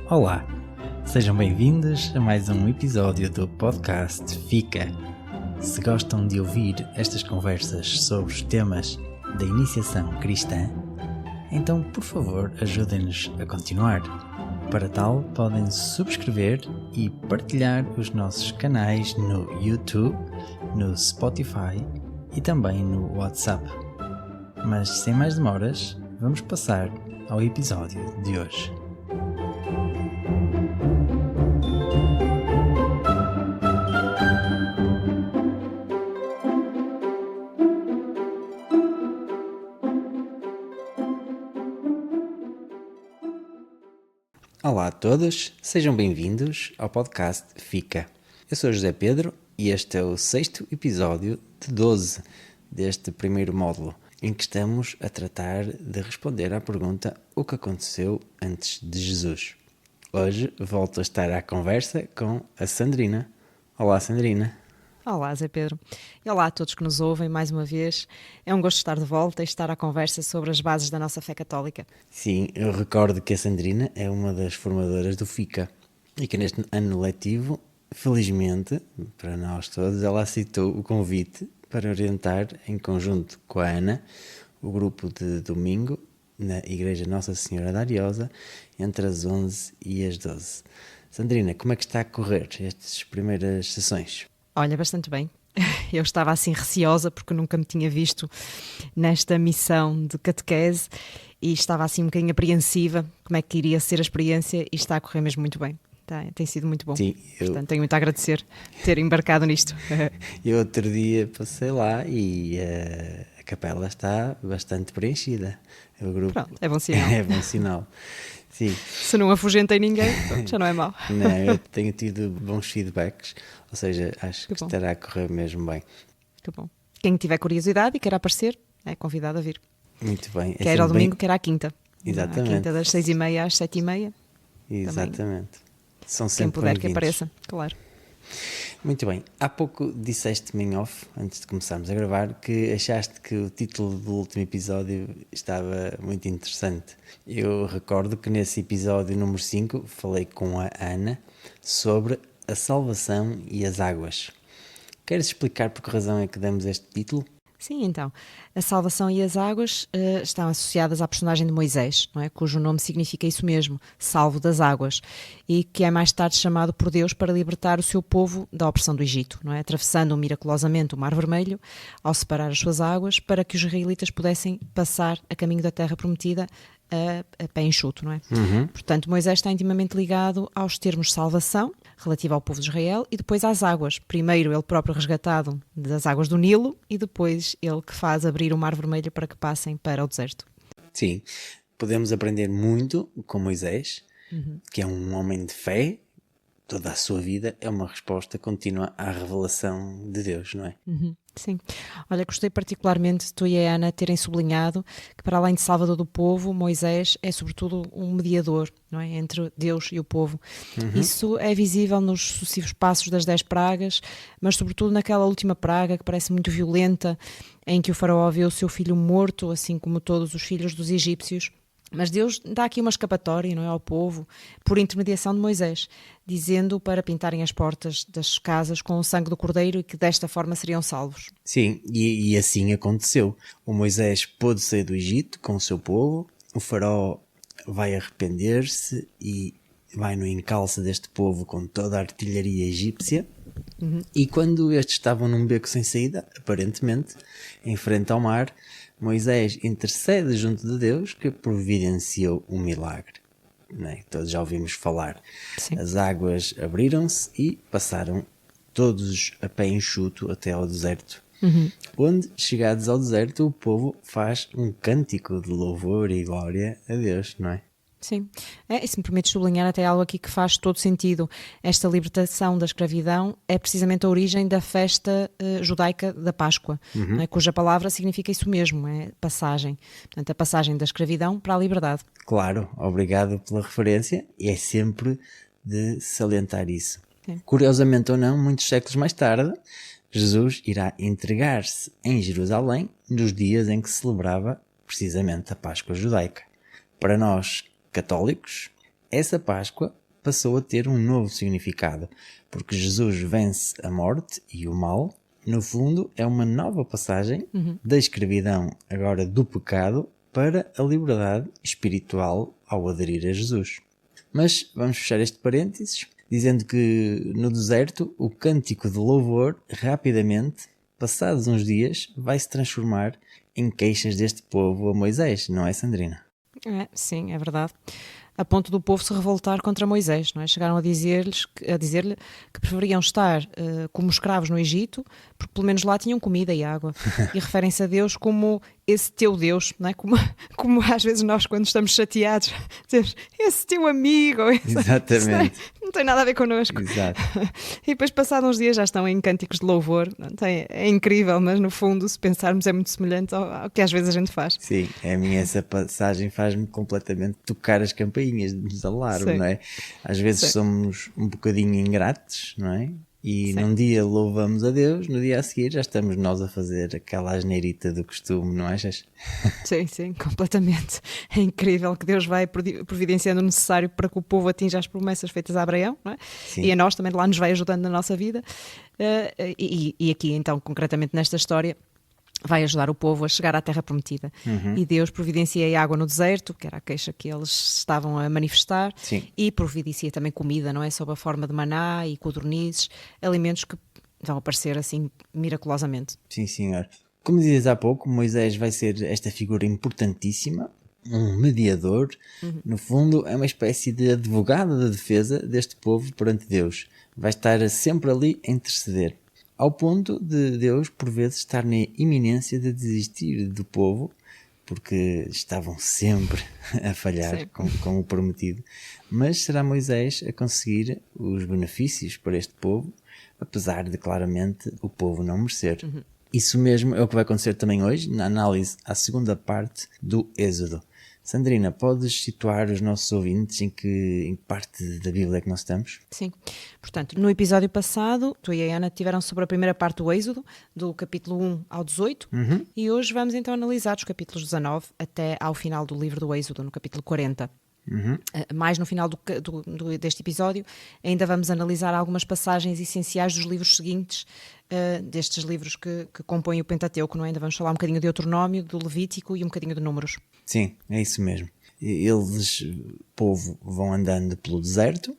Olá, sejam bem-vindos a mais um episódio do podcast Fica. Se gostam de ouvir estas conversas sobre os temas da iniciação cristã, então por favor ajudem-nos a continuar. Para tal, podem subscrever e partilhar os nossos canais no YouTube, no Spotify e também no WhatsApp. Mas sem mais demoras, vamos passar ao episódio de hoje. Olá a todos, sejam bem-vindos ao podcast Fica. Eu sou José Pedro e este é o 6º episódio de 12 deste primeiro módulo, em que estamos a tratar de responder à pergunta: o que aconteceu antes de Jesus? Hoje volto a estar à conversa com a Sandrina. Olá, Sandrina. Olá, Zé Pedro. E olá a todos que nos ouvem mais uma vez. É um gosto estar de volta e estar à conversa sobre as bases da nossa fé católica. Sim, eu recordo que a Sandrina é uma das formadoras do FICA e que neste ano letivo, felizmente, para nós todos, ela aceitou o convite para orientar, em conjunto com a Ana, o grupo de domingo na Igreja Nossa Senhora da Ariosa, entre as 11 e as 12. Sandrina, como é que está a correr estas primeiras sessões? Olha, bastante bem. Eu estava assim receosa porque nunca me tinha visto nesta missão de catequese e estava assim um bocadinho apreensiva como é que iria ser a experiência e está a correr mesmo muito bem. Tem sido muito bom. Sim, Portanto, tenho muito a agradecer ter embarcado nisto. Eu outro dia passei lá e a capela está bastante preenchida. O grupo... Pronto, é bom sinal. É bom sinal. Sim. Se não afugentei ninguém, já não é mau. Não, eu tenho tido bons feedbacks, ou seja, acho que bom. estará a correr mesmo bem. Que bom. Quem tiver curiosidade e quer aparecer, é convidado a vir. Muito bem. Quer ao domingo, quer à quinta. Exatamente. À quinta das 6h30 às 7h30. Exatamente. Também. São Quem sempre puder que bem-vindos. apareça, claro. Muito bem. Há pouco disseste-me em off, antes de começarmos a gravar, que achaste que o título do último episódio estava muito interessante. Eu recordo que nesse episódio número 5 falei com a Ana sobre a salvação e as águas. Queres explicar por que razão é que damos este título? Sim, então, a salvação e as águas estão associadas à personagem de Moisés, não é? Cujo nome significa isso mesmo, salvo das águas, e que é mais tarde chamado por Deus para libertar o seu povo da opressão do Egito, não é? Atravessando miraculosamente o Mar Vermelho, ao separar as suas águas, para que os israelitas pudessem passar a caminho da terra prometida a pé enxuto, não é? Portanto, Moisés está intimamente ligado aos termos salvação, relativo ao povo de Israel, e depois às águas. Primeiro ele próprio resgatado das águas do Nilo e depois ele que faz abrir o Mar Vermelho para que passem para o deserto. Sim, podemos aprender muito com Moisés, que é um homem de fé. Toda a sua vida é uma resposta contínua à revelação de Deus, não é? Sim. Olha, gostei particularmente de tu e a Ana terem sublinhado que, para além de salvador do povo, Moisés é sobretudo um mediador, não é? Entre Deus e o povo. Isso é visível nos sucessivos passos das 10 pragas, mas sobretudo naquela última praga que parece muito violenta, em que o faraó vê o seu filho morto, assim como todos os filhos dos egípcios. Mas Deus dá aqui uma escapatória, não é, ao povo, por intermediação de Moisés, dizendo para pintarem as portas das casas com o sangue do cordeiro e que desta forma seriam salvos. Sim, e assim aconteceu. O Moisés pôde sair do Egito com o seu povo, o faraó vai arrepender-se e vai no encalço deste povo com toda a artilharia egípcia. E quando estes estavam num beco sem saída, aparentemente, em frente ao mar, Moisés intercede junto de Deus, que providenciou um milagre. Não é? Todos já ouvimos falar. Sim. As águas abriram-se e passaram todos a pé enxuto até ao deserto. Onde, chegados ao deserto, o povo faz um cântico de louvor e glória a Deus, não é? Sim, e se me permites sublinhar até algo aqui que faz todo sentido. Esta libertação da escravidão é precisamente a origem da festa judaica da Páscoa, não é? Cuja palavra significa isso mesmo, é passagem. Portanto, a passagem da escravidão para a liberdade. Claro, obrigado pela referência, e é sempre de salientar isso. Sim. Curiosamente ou não, muitos séculos mais tarde, Jesus irá entregar-se em Jerusalém nos dias em que se celebrava precisamente a Páscoa judaica. Para nós, católicos, essa Páscoa passou a ter um novo significado, porque Jesus vence a morte e o mal. No fundo, é uma nova passagem da escravidão, agora do pecado, para a liberdade espiritual ao aderir a Jesus. Mas vamos fechar este parênteses, dizendo que no deserto o cântico de louvor, rapidamente, passados uns dias, vai se transformar em queixas deste povo a Moisés, não é, Sandrina? Sim, é verdade. A ponto do povo se revoltar contra Moisés, não é? Chegaram a dizer-lhe que preferiam estar como escravos no Egito, porque pelo menos lá tinham comida e água. E referem-se a Deus como esse teu Deus, não é? Como às vezes nós, quando estamos chateados, dizemos, esse teu amigo. Exatamente. Não tem nada a ver connosco. Exato. E depois, passados uns dias, já estão em cânticos de louvor. É incrível, mas no fundo, se pensarmos, é muito semelhante ao que às vezes a gente faz. Sim, a mim essa passagem faz-me completamente tocar as campainhas de alarme, não é? Às vezes somos um bocadinho ingratos, não é? E num dia louvamos a Deus, no dia a seguir já estamos nós a fazer aquela asneirita do costume, não achas? Sim, completamente. É incrível que Deus vai providenciando o necessário para que o povo atinja as promessas feitas a Abraão, não é? E a nós também lá nos vai ajudando na nossa vida. E aqui então, concretamente nesta história, vai ajudar o povo a chegar à terra prometida. E Deus providencia água no deserto, que era a queixa que eles estavam a manifestar. Sim. E providencia também comida, não é? Sob a forma de maná e codornizes, alimentos que vão aparecer assim miraculosamente. Sim, senhor. Como dizias há pouco, Moisés vai ser esta figura importantíssima, um mediador. No fundo, é uma espécie de advogado da defesa deste povo perante Deus. Vai estar sempre ali a interceder. Ao ponto de Deus, por vezes, estar na iminência de desistir do povo, porque estavam sempre a falhar com o prometido. Mas será Moisés a conseguir os benefícios para este povo, apesar de, claramente, o povo não merecer. Isso mesmo é o que vai acontecer também hoje, na análise à segunda parte do Êxodo. Sandrina, podes situar os nossos ouvintes em que parte da Bíblia é que nós estamos? Sim. Portanto, no episódio passado, tu e a Ana tiveram sobre a primeira parte do Êxodo, do capítulo 1 ao 18, e hoje vamos então analisar os capítulos 19 até ao final do livro do Êxodo, no capítulo 40. Mais no final deste episódio, ainda vamos analisar algumas passagens essenciais dos livros seguintes, destes livros que compõem o Pentateuco, não é? Ainda vamos falar um bocadinho de Deuteronômio, do Levítico e um bocadinho de Números. Sim, é isso mesmo. Eles, povo, vão andando pelo deserto,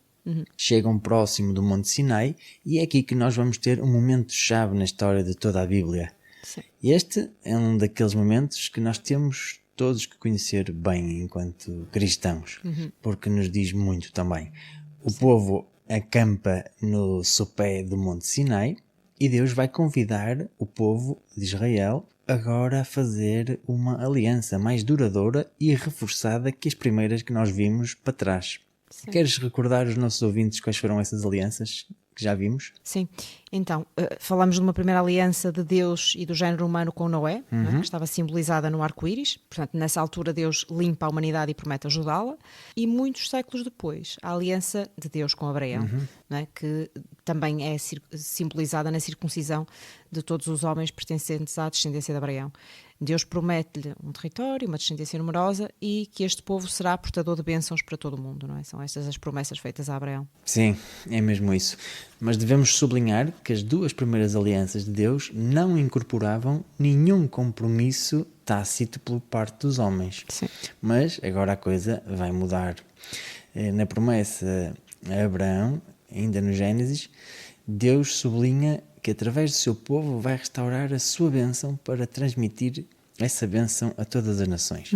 chegam próximo do Monte Sinai, e é aqui que nós vamos ter um momento-chave na história de toda a Bíblia. Sim. Este é um daqueles momentos que nós temos todos que conhecer bem enquanto cristãos, porque nos diz muito também. O povo acampa no sopé do Monte Sinai e Deus vai convidar o povo de Israel agora a fazer uma aliança mais duradoura e reforçada que as primeiras que nós vimos para trás. Sim. Queres recordar aos nossos ouvintes quais foram essas alianças que já vimos? Sim, então, falamos de uma primeira aliança de Deus e do género humano com Noé, não é? Que estava simbolizada no arco-íris. Portanto, nessa altura Deus limpa a humanidade e promete ajudá-la. E muitos séculos depois, a aliança de Deus com Abraão, não é? Que também é simbolizada na circuncisão de todos os homens pertencentes à descendência de Abraão. Deus promete-lhe um território, uma descendência numerosa e que este povo será portador de bênçãos para todo o mundo, não é? São estas as promessas feitas a Abraão. Sim, é mesmo isso. Mas devemos sublinhar que as duas primeiras alianças de Deus não incorporavam nenhum compromisso tácito por parte dos homens. Sim. Mas agora a coisa vai mudar. Na promessa a Abraão, ainda no Gênesis, Deus sublinha que através do seu povo vai restaurar a sua bênção para transmitir essa bênção a todas as nações.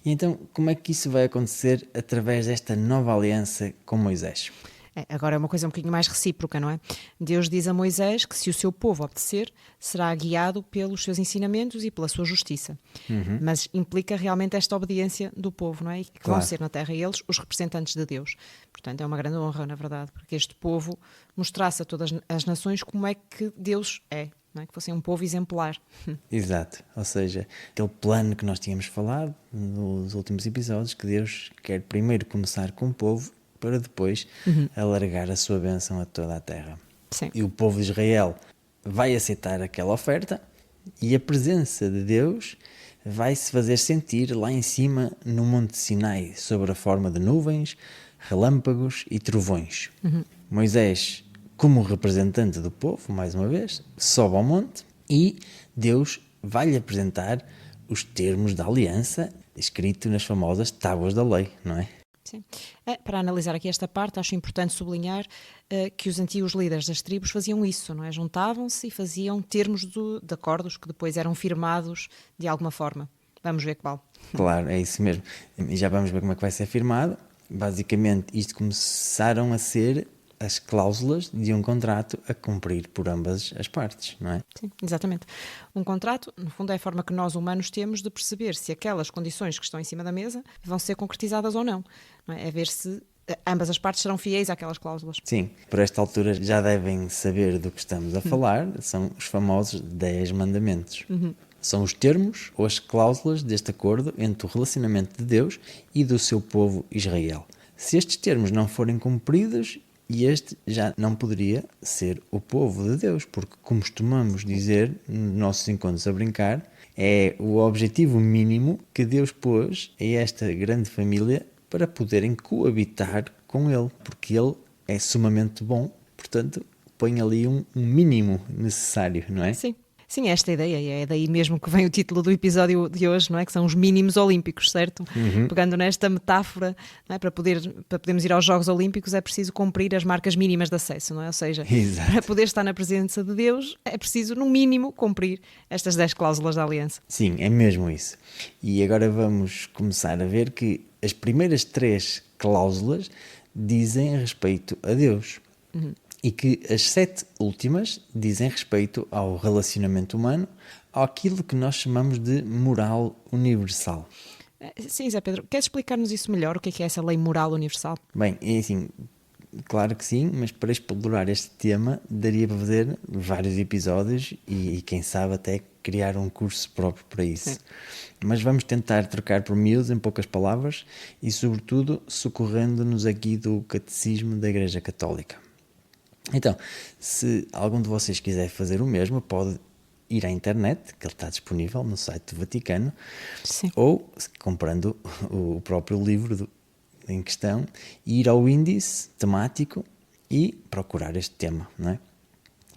E então, como é que isso vai acontecer através desta nova aliança com Moisés? Agora é uma coisa um bocadinho mais recíproca, não é? Deus diz a Moisés que se o seu povo obedecer, será guiado pelos seus ensinamentos e pela sua justiça. Mas implica realmente esta obediência do povo, não é? E que vão ser na terra eles os representantes de Deus. Portanto, é uma grande honra, na verdade, porque este povo mostrasse a todas as nações como é que Deus é. Não é? Que fossem um povo exemplar. Exato, ou seja, aquele plano que nós tínhamos falado nos últimos episódios, que Deus quer primeiro começar com o povo para depois alargar a sua bênção a toda a terra. Sim. E o povo de Israel vai aceitar aquela oferta e a presença de Deus vai se fazer sentir lá em cima no Monte Sinai, sob a forma de nuvens, relâmpagos e trovões. Moisés, como representante do povo, mais uma vez, sobe ao monte e Deus vai-lhe apresentar os termos da aliança escrito nas famosas tábuas da lei, não é? Sim. Para analisar aqui esta parte, acho importante sublinhar que os antigos líderes das tribos faziam isso, não é? Juntavam-se e faziam termos de acordos que depois eram firmados de alguma forma. Vamos ver qual. Claro, é isso mesmo. E já vamos ver como é que vai ser firmado. Basicamente, isto começaram a ser as cláusulas de um contrato a cumprir por ambas as partes, não é? Sim, exatamente. Um contrato, no fundo, é a forma que nós humanos temos de perceber se aquelas condições que estão em cima da mesa vão ser concretizadas ou não. Não é? É ver se ambas as partes serão fiéis àquelas cláusulas. Sim, por esta altura já devem saber do que estamos a falar. São os famosos 10 mandamentos. São os termos ou as cláusulas deste acordo entre o relacionamento de Deus e do seu povo Israel. Se estes termos não forem cumpridos, este já não poderia ser o povo de Deus, porque costumamos dizer nos nossos encontros a brincar, é o objetivo mínimo que Deus pôs a esta grande família para poderem coabitar com Ele, porque Ele é sumamente bom, portanto põe ali um mínimo necessário, não é? Sim. Sim, é esta a ideia, e é daí mesmo que vem o título do episódio de hoje, não é? Que são os mínimos olímpicos, certo? Pegando nesta metáfora, não é? Para podermos ir aos Jogos Olímpicos é preciso cumprir as marcas mínimas de acesso, não é? Ou seja, Exato. para poder estar na presença de Deus é preciso, no mínimo, cumprir estas 10 cláusulas da aliança. Sim, é mesmo isso. E agora vamos começar a ver que as primeiras 3 cláusulas dizem respeito a Deus. E que as 7 últimas dizem respeito ao relacionamento humano, àquilo que nós chamamos de moral universal. Sim, Zé Pedro, queres explicar-nos isso melhor? O que é essa lei moral universal? Bem, é assim, claro que sim, mas para explorar este tema daria para fazer vários episódios e quem sabe até criar um curso próprio para isso. Sim. Mas vamos tentar trocar por miúdos em poucas palavras e sobretudo socorrendo-nos aqui do Catecismo da Igreja Católica. Então, se algum de vocês quiser fazer o mesmo, pode ir à internet, que ele está disponível no site do Vaticano, Sim. Ou comprando o próprio livro em questão, e ir ao índice temático e procurar este tema, não é?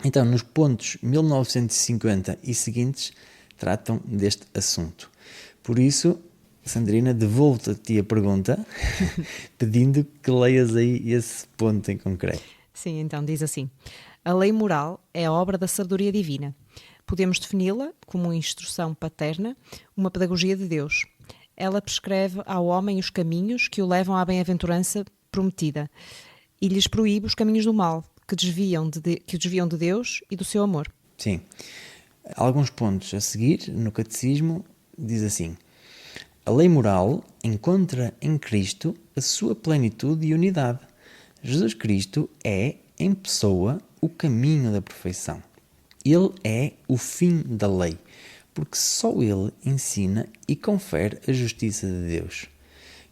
Então, nos pontos 1950 e seguintes, tratam deste assunto. Por isso, Sandrina, devolvo-te a ti a pergunta, pedindo que leias aí esse ponto em concreto. Sim, então diz assim: a lei moral é a obra da sabedoria divina. Podemos defini-la como uma instrução paterna, uma pedagogia de Deus. Ela prescreve ao homem os caminhos que o levam à bem-aventurança prometida e lhes proíbe os caminhos do mal, que o desviam de Deus e do seu amor. Sim. Alguns pontos a seguir no Catecismo diz assim: a lei moral encontra em Cristo a sua plenitude e unidade. Jesus Cristo é, em pessoa, o caminho da perfeição. Ele é o fim da lei, porque só Ele ensina e confere a justiça de Deus.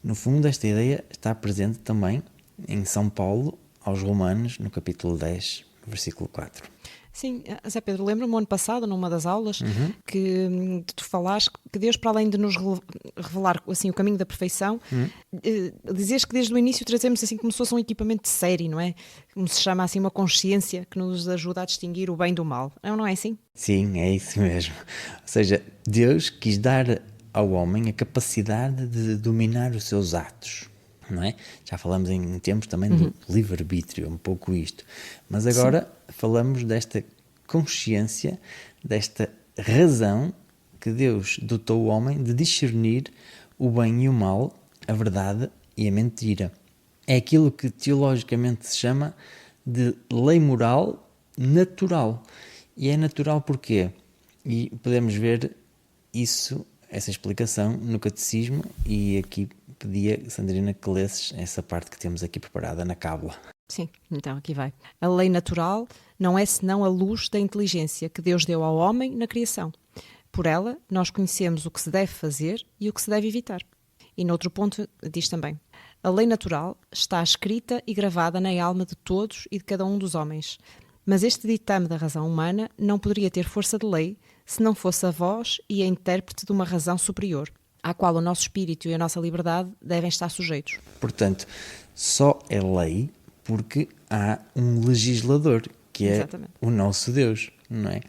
No fundo, esta ideia está presente também em São Paulo, aos Romanos, no capítulo 10, versículo 4. Sim, Zé Pedro, lembro-me ano passado, numa das aulas, que tu falaste que Deus, para além de nos revelar assim, o caminho da perfeição, dizias que desde o início trazemos assim como se fosse um equipamento de série, não é? Como se chama assim uma consciência que nos ajuda a distinguir o bem do mal. Não é assim? Sim, é isso mesmo. Ou seja, Deus quis dar ao homem a capacidade de dominar os seus atos. Não é? Já falamos em tempos também do livre-arbítrio, um pouco isto. Mas agora falamos desta consciência, desta razão que Deus dotou o homem de discernir o bem e o mal, a verdade e a mentira. É aquilo que teologicamente se chama de lei moral natural. E é natural porquê? E podemos ver isso, essa explicação no Catecismo, e aqui pedia, Sandrina, que lesses essa parte que temos aqui preparada na cábula. Sim, então aqui vai. A lei natural não é senão a luz da inteligência que Deus deu ao homem na criação. Por ela, nós conhecemos o que se deve fazer e o que se deve evitar. E noutro ponto diz também: a lei natural está escrita e gravada na alma de todos e de cada um dos homens. Mas este ditame da razão humana não poderia ter força de lei se não fosse a voz e a intérprete de uma razão superior. à qual o nosso espírito e a nossa liberdade devem estar sujeitos. Portanto, só é lei porque há um legislador, que é Exatamente. o nosso Deus, não é?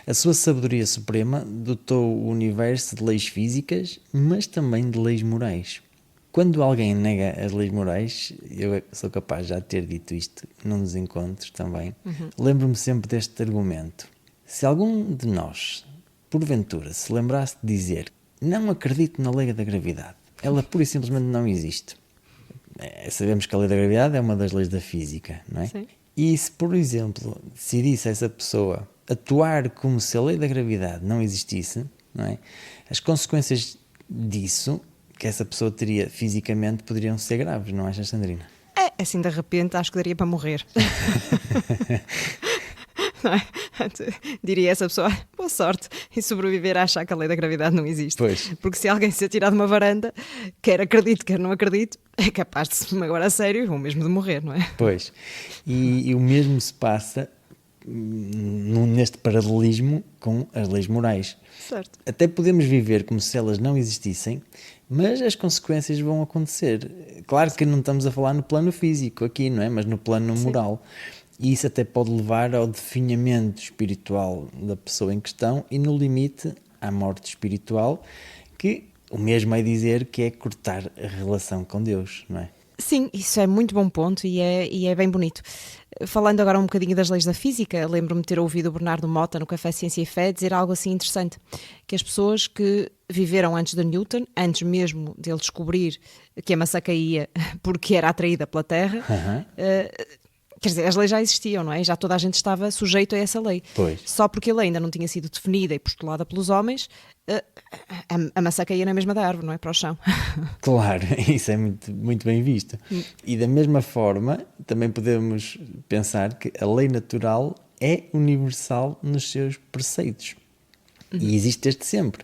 A sua sabedoria suprema dotou o universo de leis físicas, mas também de leis morais. Quando alguém nega as leis morais, eu sou capaz de já ter dito isto num dos encontros também, lembro-me sempre deste argumento. Se algum de nós, porventura, se lembrasse de dizer não acredito na lei da gravidade, ela pura e simplesmente não existe. Sabemos que a lei da gravidade é uma das leis da física, não é? Sim. E se, por exemplo, decidisse essa pessoa atuar como se a lei da gravidade não existisse, não é? As consequências disso, que essa pessoa teria fisicamente, poderiam ser graves, não achas, Sandrina? Assim de repente acho que daria para morrer. Não é? Diria essa pessoa, boa sorte em sobreviver a achar que a lei da gravidade não existe. Pois. Porque se alguém se atirar de uma varanda, quer acredito, quer não acredito, é capaz de se magoar a sério ou mesmo de morrer, não é? Pois. E o mesmo se passa neste paralelismo com as leis morais. Certo. Até podemos viver como se elas não existissem, mas as consequências vão acontecer. Claro que não estamos a falar no plano físico aqui, não é? Mas no plano moral. E isso até pode levar ao definhamento espiritual da pessoa em questão e, no limite, à morte espiritual, que o mesmo é dizer que é cortar a relação com Deus, não é? Sim, isso é muito bom ponto e é bem bonito. Falando agora um bocadinho das leis da física, lembro-me de ter ouvido o Bernardo Mota no Café Ciência e Fé dizer algo assim interessante, que as pessoas que viveram antes de Newton, antes mesmo dele descobrir que a maçã caía porque era atraída pela Terra, quer dizer, as leis já existiam, não é? Já toda a gente estava sujeito a essa lei. Pois. Só porque a lei ainda não tinha sido definida e postulada pelos homens, a maçã caía na mesma da árvore, não é? Para o chão. Claro, isso é muito, muito bem visto. E da mesma forma, também podemos pensar que a lei natural é universal nos seus preceitos. E existe desde sempre.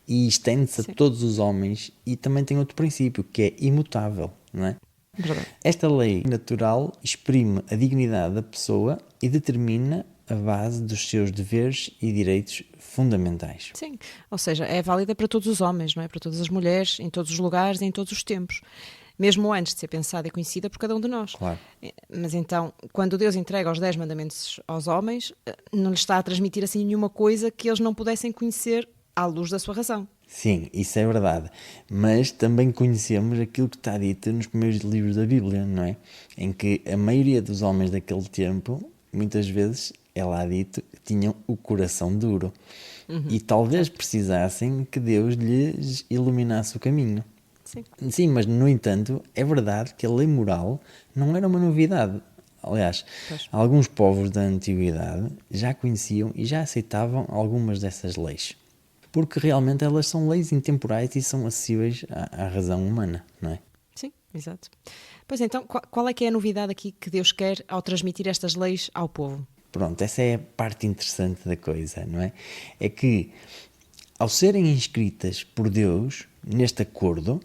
E estende-se a todos os homens e também tem outro princípio, que é imutável, não é? Verdade. Esta lei natural exprime a dignidade da pessoa e determina a base dos seus deveres e direitos fundamentais. Sim, ou seja, é válida para todos os homens, não é? Para todas as mulheres, em todos os lugares e em todos os tempos. Mesmo antes de ser pensada e conhecida por cada um de nós. Claro. Mas então, quando Deus entrega os 10 mandamentos aos homens, não lhes está a transmitir assim nenhuma coisa que eles não pudessem conhecer à luz da sua razão. Sim, isso é verdade. Mas também conhecemos aquilo que está dito nos primeiros livros da Bíblia, não é? Em que a maioria dos homens daquele tempo, muitas vezes, é lá dito, tinham o coração duro. E talvez precisassem que Deus lhes iluminasse o caminho. Sim. Sim, mas no entanto, é verdade que a lei moral não era uma novidade. Aliás, Pois. alguns povos da antiguidade já conheciam e já aceitavam algumas dessas leis. Porque realmente elas são leis intemporais e são acessíveis à razão humana, não é? Sim, exato. Pois então, qual é que é a novidade aqui que Deus quer ao transmitir estas leis ao povo? Pronto, essa é a parte interessante da coisa, não é? É que, ao serem inscritas por Deus neste acordo,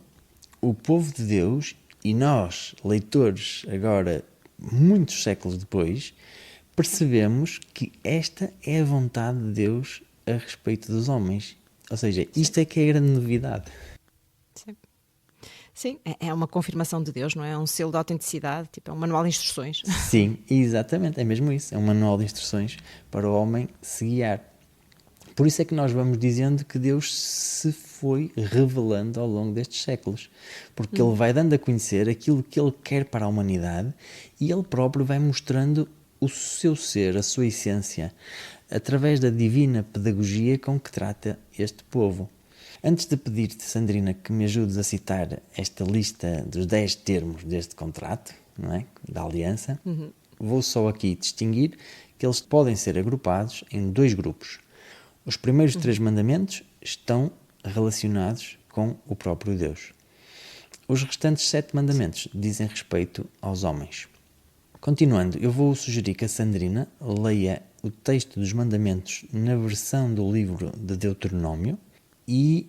o povo de Deus e nós, leitores, agora, muitos séculos depois, percebemos que esta é a vontade de Deus a respeito dos homens. Ou seja, isto é que é a grande novidade. Sim. Sim, é uma confirmação de Deus, não é? É um selo de autenticidade, tipo, é um manual de instruções. Sim, exatamente, é mesmo isso. É um manual de instruções para o homem se guiar. Por isso é que nós vamos dizendo que Deus se foi revelando ao longo destes séculos. Porque Ele vai dando a conhecer aquilo que Ele quer para a humanidade e Ele próprio vai mostrando o seu ser, a sua essência, através da divina pedagogia com que trata este povo. Antes de pedir-te, Sandrina, que me ajudes a citar esta lista dos 10 termos deste contrato, não é? Da aliança, vou só aqui distinguir que eles podem ser agrupados em 2 grupos. Os primeiros 3 mandamentos estão relacionados com o próprio Deus. Os restantes 7 mandamentos dizem respeito aos homens. Continuando, eu vou sugerir que a Sandrina leia o texto dos mandamentos na versão do livro de Deuteronômio e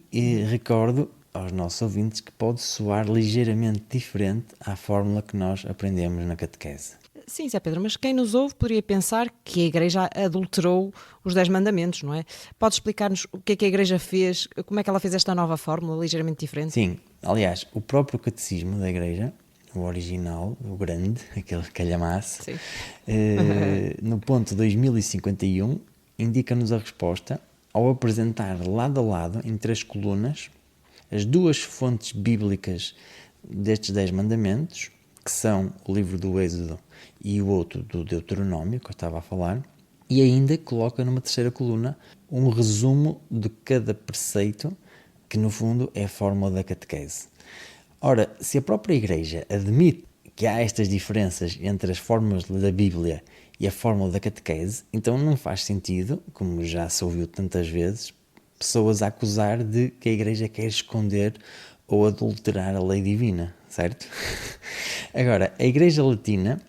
recordo aos nossos ouvintes que pode soar ligeiramente diferente à fórmula que nós aprendemos na catequese. Sim, Zé Pedro, mas quem nos ouve poderia pensar que a Igreja adulterou os 10 mandamentos, não é? Pode explicar-nos o que é que a Igreja fez, como é que ela fez esta nova fórmula, ligeiramente diferente? Sim, aliás, o próprio catecismo da Igreja, o original, o grande, aquele calhamaço, Sim. no ponto 2051, indica-nos a resposta ao apresentar lado a lado, em 3 colunas, as 2 fontes bíblicas destes 10 mandamentos, que são o livro do Êxodo e o outro do Deuteronômio, que eu estava a falar, e ainda coloca numa terceira coluna um resumo de cada preceito, que no fundo é a fórmula da catequese. Ora, se a própria Igreja admite que há estas diferenças entre as fórmulas da Bíblia e a fórmula da catequese, então não faz sentido, como já se ouviu tantas vezes, pessoas a acusar de que a Igreja quer esconder ou adulterar a lei divina, certo? Agora, a Igreja Latina,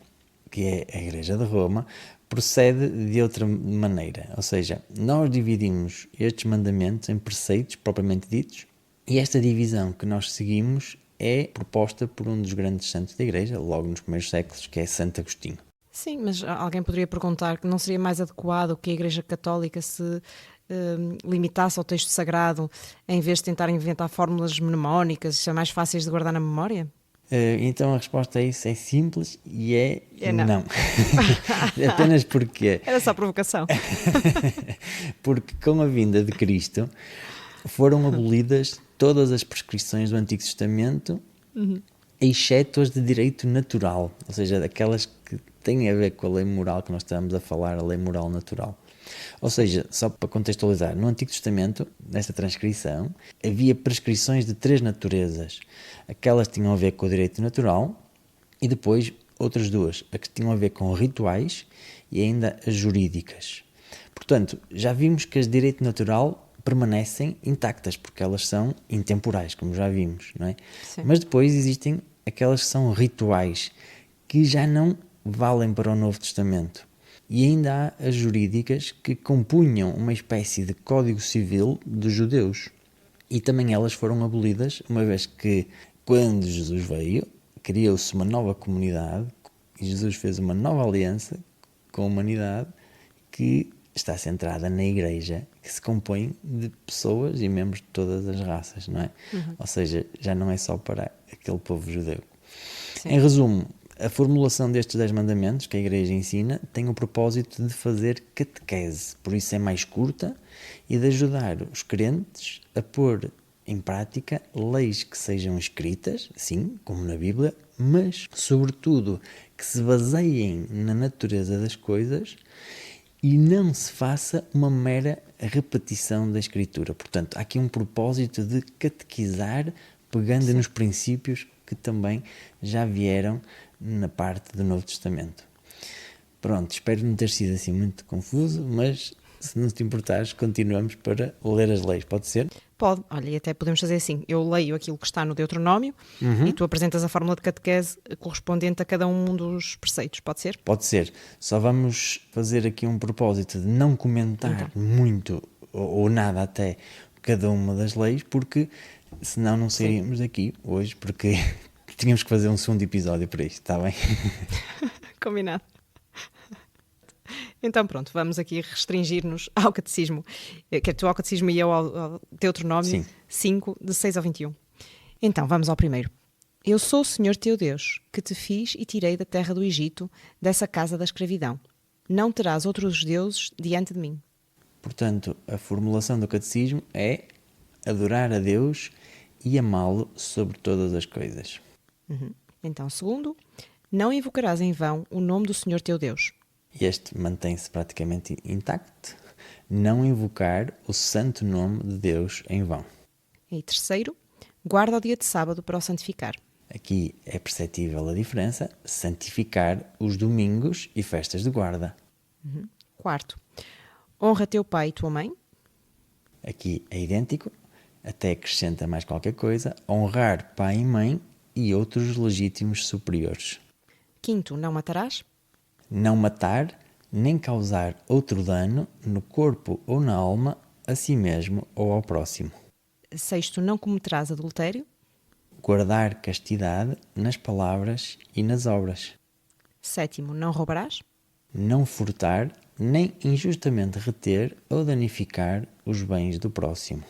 que é a Igreja de Roma, procede de outra maneira, ou seja, nós dividimos estes mandamentos em preceitos propriamente ditos, e esta divisão que nós seguimos é proposta por um dos grandes santos da Igreja, logo nos primeiros séculos, que é Santo Agostinho. Sim, mas alguém poderia perguntar que não seria mais adequado que a Igreja Católica se limitasse ao texto sagrado em vez de tentar inventar fórmulas mnemónicas mais fáceis de guardar na memória? Então a resposta a isso é simples e é não. Apenas porque... Era só provocação. Porque com a vinda de Cristo foram abolidas todas as prescrições do Antigo Testamento, exceto as de direito natural, ou seja, aquelas que têm a ver com a lei moral que nós estamos a falar, a lei moral natural. Ou seja, só para contextualizar, no Antigo Testamento, nesta transcrição, havia prescrições de 3 naturezas. Aquelas que tinham a ver com o direito natural e depois outras 2, as que tinham a ver com rituais e ainda as jurídicas. Portanto, já vimos que as de direito natural permanecem intactas, porque elas são intemporais, como já vimos, não é? Sim. Mas depois existem aquelas que são rituais, que já não valem para o Novo Testamento. E ainda há as jurídicas, que compunham uma espécie de código civil dos judeus. E também elas foram abolidas, uma vez que, quando Jesus veio, criou-se uma nova comunidade, e Jesus fez uma nova aliança com a humanidade, que está centrada na Igreja, que se compõe de pessoas e membros de todas as raças, não é? Ou seja, já não é só para aquele povo judeu. Sim. Em resumo, a formulação destes 10 mandamentos que a Igreja ensina tem o propósito de fazer catequese, por isso é mais curta, e de ajudar os crentes a pôr em prática leis que sejam escritas, sim, como na Bíblia, mas, sobretudo, que se baseiem na natureza das coisas e não se faça uma mera repetição da Escritura. Portanto, há aqui um propósito de catequizar, pegando nos princípios que também já vieram na parte do Novo Testamento. Pronto, espero não ter sido assim muito confuso, mas se não te importares, continuamos para ler as leis, pode ser? Pode, olha, e até podemos fazer assim, eu leio aquilo que está no Deuteronômio e tu apresentas a fórmula de catequese correspondente a cada um dos preceitos, pode ser? Pode ser, só vamos fazer aqui um propósito de não comentar muito ou nada até cada uma das leis, porque senão não sairíamos daqui hoje, porque tínhamos que fazer um segundo episódio para isto, está bem? Combinado. Então pronto, vamos aqui restringir-nos ao catecismo, quer tu ao catecismo e eu ao Deuteronômio 5, de 6 ao 21. Então vamos ao primeiro. Eu sou o Senhor teu Deus, que te fiz e tirei da terra do Egito, dessa casa da escravidão. Não terás outros deuses diante de mim. Portanto, a formulação do catecismo é adorar a Deus e amá-lo sobre todas as coisas. Então, segundo, não invocarás em vão o nome do Senhor teu Deus. Este mantém-se praticamente intacto. Não invocar o santo nome de Deus em vão. E terceiro, guarda o dia de sábado para o santificar. Aqui é perceptível a diferença, santificar os domingos e festas de guarda. Quarto, honra teu pai e tua mãe. Aqui é idêntico, até acrescenta mais qualquer coisa, honrar pai e mãe e outros legítimos superiores. Quinto, não matarás. Não matar, nem causar outro dano no corpo ou na alma, a si mesmo ou ao próximo. Sexto, não cometerás adultério. Guardar castidade nas palavras e nas obras. Sétimo, não roubarás. Não furtar, nem injustamente reter ou danificar os bens do próximo.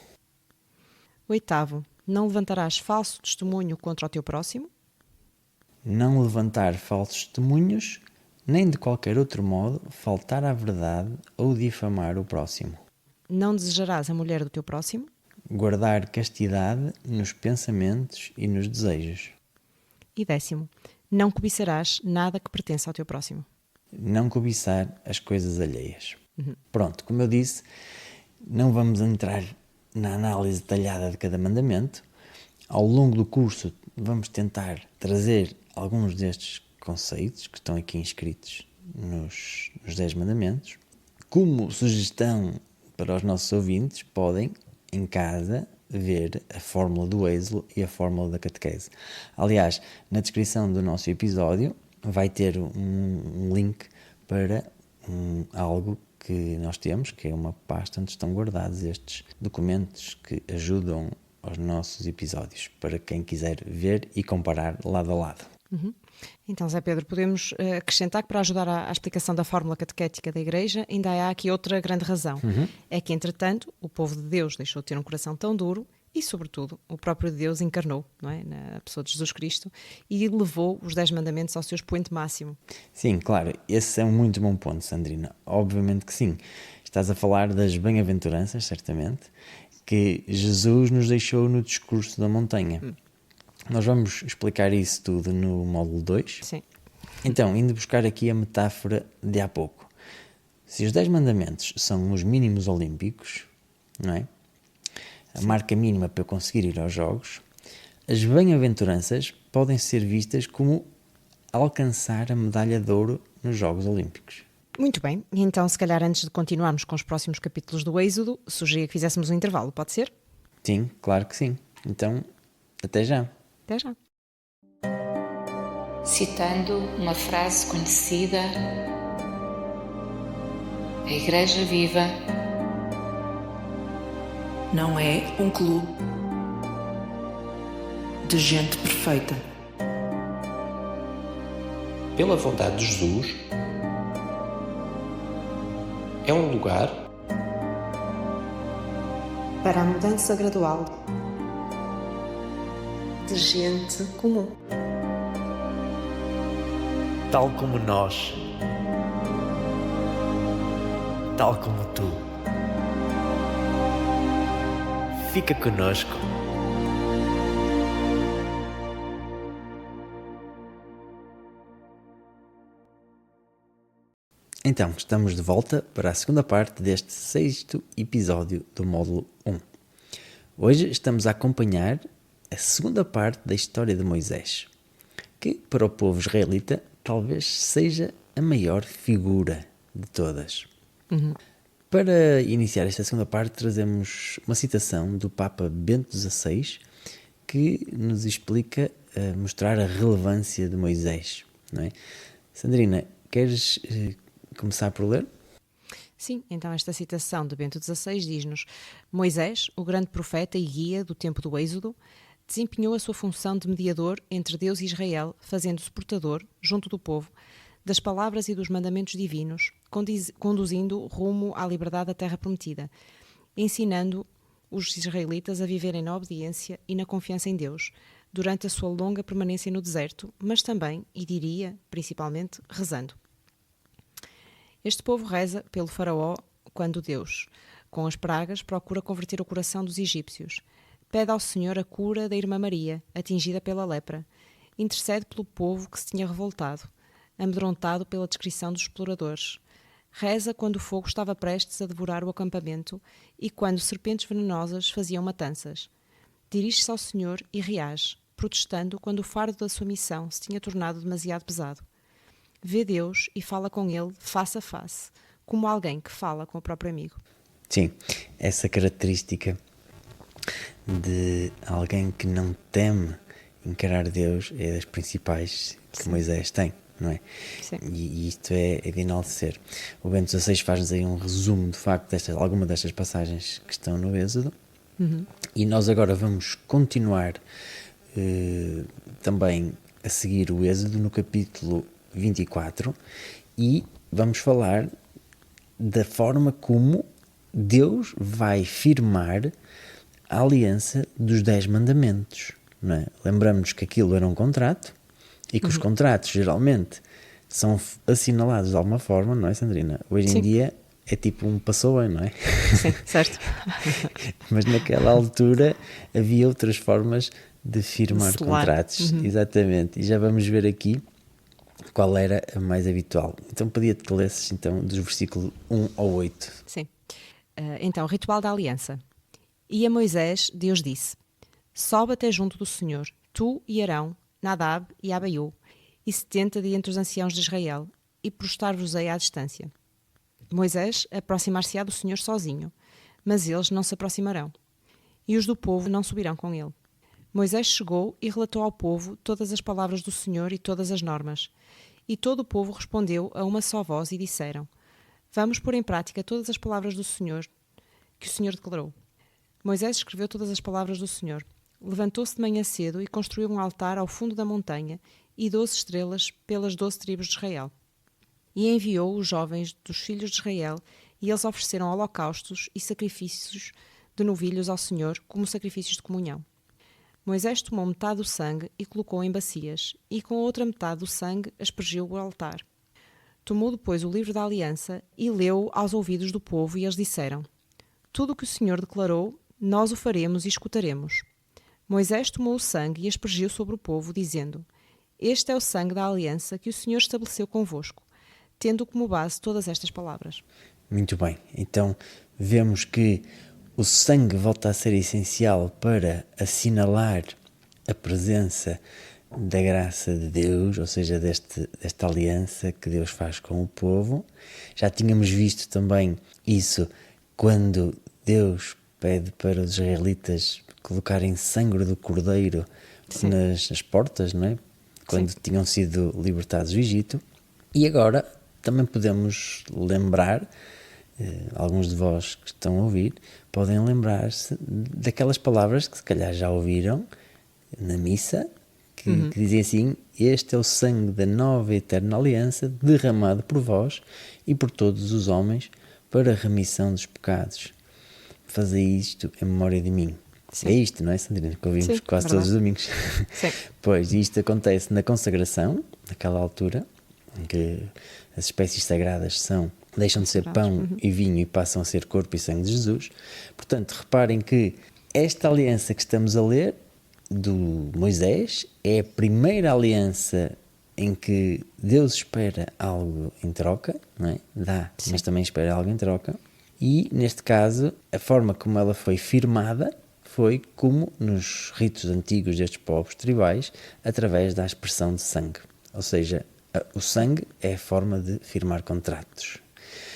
Oitavo, não levantarás falso testemunho contra o teu próximo. Não levantar falsos testemunhos, nem de qualquer outro modo faltar à verdade ou difamar o próximo. Não desejarás a mulher do teu próximo. Guardar castidade nos pensamentos e nos desejos. E décimo, não cobiçarás nada que pertença ao teu próximo. Não cobiçar as coisas alheias. Pronto, como eu disse, não vamos entrar na análise detalhada de cada mandamento. Ao longo do curso vamos tentar trazer alguns destes conceitos que estão aqui inscritos nos 10 mandamentos. Como sugestão para os nossos ouvintes, podem, em casa, ver a fórmula do Êxodo e a fórmula da catequese. Aliás, na descrição do nosso episódio vai ter um link para algo que nós temos, que é uma pasta onde estão guardados estes documentos que ajudam aos nossos episódios, para quem quiser ver e comparar lado a lado. Então, Zé Pedro, podemos acrescentar que para ajudar à explicação da fórmula catequética da Igreja, ainda há aqui outra grande razão. É que, entretanto, o povo de Deus deixou de ter um coração tão duro e, sobretudo, o próprio Deus encarnou, não é? Na pessoa de Jesus Cristo, e levou os 10 mandamentos ao seu expoente máximo. Sim, claro, esse é um muito bom ponto, Sandrina. Obviamente que sim. Estás a falar das bem-aventuranças, certamente, que Jesus nos deixou no discurso da montanha. Nós vamos explicar isso tudo no módulo 2. Sim. Então, indo buscar aqui a metáfora de há pouco. Se os 10 mandamentos são os mínimos olímpicos, não é? A marca mínima para eu conseguir ir aos jogos, as bem-aventuranças podem ser vistas como alcançar a medalha de ouro nos Jogos Olímpicos. Muito bem. Então, se calhar, antes de continuarmos com os próximos capítulos do Êxodo, sugeria que fizéssemos um intervalo, pode ser? Sim, claro que sim. Então, até já. Até já. Citando uma frase conhecida, a Igreja Viva não é um clube de gente perfeita. Pela vontade de Jesus, é um lugar Para a mudança gradual de gente comum. Tal como nós. Tal como tu. Fica conosco. Então, estamos de volta para a segunda parte deste 6º episódio do módulo 1. Hoje estamos a acompanhar a segunda parte da história de Moisés, que para o povo israelita talvez seja a maior figura de todas. Para iniciar esta segunda parte, trazemos uma citação do Papa Bento XVI que nos explica, mostrar a relevância de Moisés, não é? Sandrina, queres começar por ler? Sim, então esta citação de Bento XVI diz-nos: Moisés, o grande profeta e guia do tempo do Êxodo, desempenhou a sua função de mediador entre Deus e Israel, fazendo-se portador, junto do povo, das palavras e dos mandamentos divinos, conduzindo rumo à liberdade da terra prometida, ensinando os israelitas a viverem na obediência e na confiança em Deus, durante a sua longa permanência no deserto, mas também, e diria, principalmente, rezando. Este povo reza pelo faraó quando Deus, com as pragas, procura converter o coração dos egípcios. Pede ao Senhor a cura da irmã Maria, atingida pela lepra. Intercede pelo povo que se tinha revoltado, amedrontado pela descrição dos exploradores. Reza quando o fogo estava prestes a devorar o acampamento e quando serpentes venenosas faziam matanças. Dirige-se ao Senhor e reage, protestando quando o fardo da sua missão se tinha tornado demasiado pesado. Vê Deus e fala com Ele face a face, como alguém que fala com o próprio amigo. Sim, essa característica de alguém que não teme encarar Deus é das principais que Moisés tem, não é? Sim. E isto é de enaltecer. O Bento XVI faz-nos aí um resumo, de facto, alguma destas passagens que estão no Êxodo. E nós agora vamos continuar também a seguir o Êxodo no capítulo 24 e vamos falar da forma como Deus vai firmar a aliança dos 10 mandamentos. Não é? Lembramos que aquilo era um contrato e que os contratos geralmente são assinalados de alguma forma, não é, Sandrina? Hoje em dia é tipo um passou bem, não é? Sim, certo. Mas naquela altura havia outras formas de firmar contratos. Exatamente. E já vamos ver aqui qual era a mais habitual. Então pedia-te que lesses então, dos versículos 1 ao 8. Sim. Então, ritual da aliança. E a Moisés Deus disse: sobe até junto do Senhor, tu e Arão, Nadab e Abaiú, e 70 de entre os anciãos de Israel, e prostrar-vos-ei à distância. Moisés aproximar-se-á do Senhor sozinho, mas eles não se aproximarão, e os do povo não subirão com ele. Moisés chegou e relatou ao povo todas as palavras do Senhor e todas as normas. E todo o povo respondeu a uma só voz e disseram: vamos pôr em prática todas as palavras do Senhor, que o Senhor declarou. Moisés escreveu todas as palavras do Senhor. Levantou-se de manhã cedo e construiu um altar ao fundo da montanha e 12 estrelas pelas 12 tribos de Israel. E enviou os jovens dos filhos de Israel, e eles ofereceram holocaustos e sacrifícios de novilhos ao Senhor como sacrifícios de comunhão. Moisés tomou metade do sangue e colocou em bacias, e com a outra metade do sangue aspergiu o altar. Tomou depois o livro da aliança e leu aos ouvidos do povo, e eles disseram: tudo o que o Senhor declarou, nós o faremos e escutaremos. Moisés tomou o sangue e aspergiu sobre o povo, dizendo: este é o sangue da aliança que o Senhor estabeleceu convosco, tendo como base todas estas palavras. Muito bem, então vemos que o sangue volta a ser essencial para assinalar a presença da graça de Deus, ou seja, desta aliança que Deus faz com o povo. Já tínhamos visto também isso quando Deus pede para os israelitas colocarem sangue do cordeiro nas portas, não é? Quando tinham sido libertados do Egito. E agora também podemos lembrar, alguns de vós que estão a ouvir, podem lembrar-se daquelas palavras que se calhar já ouviram na missa, que dizem assim: este é o sangue da nova e eterna aliança, derramado por vós e por todos os homens para a remissão dos pecados. Fazei isto em memória de mim. Sim. É isto, não é, Sandrina? Que ouvimos quase todos os domingos. Sim. Pois, isto acontece na consagração, naquela altura, em que as espécies sagradas deixam de ser pão e vinho e passam a ser corpo e sangue de Jesus. Portanto, reparem que esta aliança que estamos a ler, do Moisés, é a primeira aliança em que Deus espera algo em troca, não é? Dá, mas também espera algo em troca. E, neste caso, a forma como ela foi firmada foi como nos ritos antigos destes povos tribais, através da aspersão de sangue. Ou seja, o sangue é a forma de firmar contratos.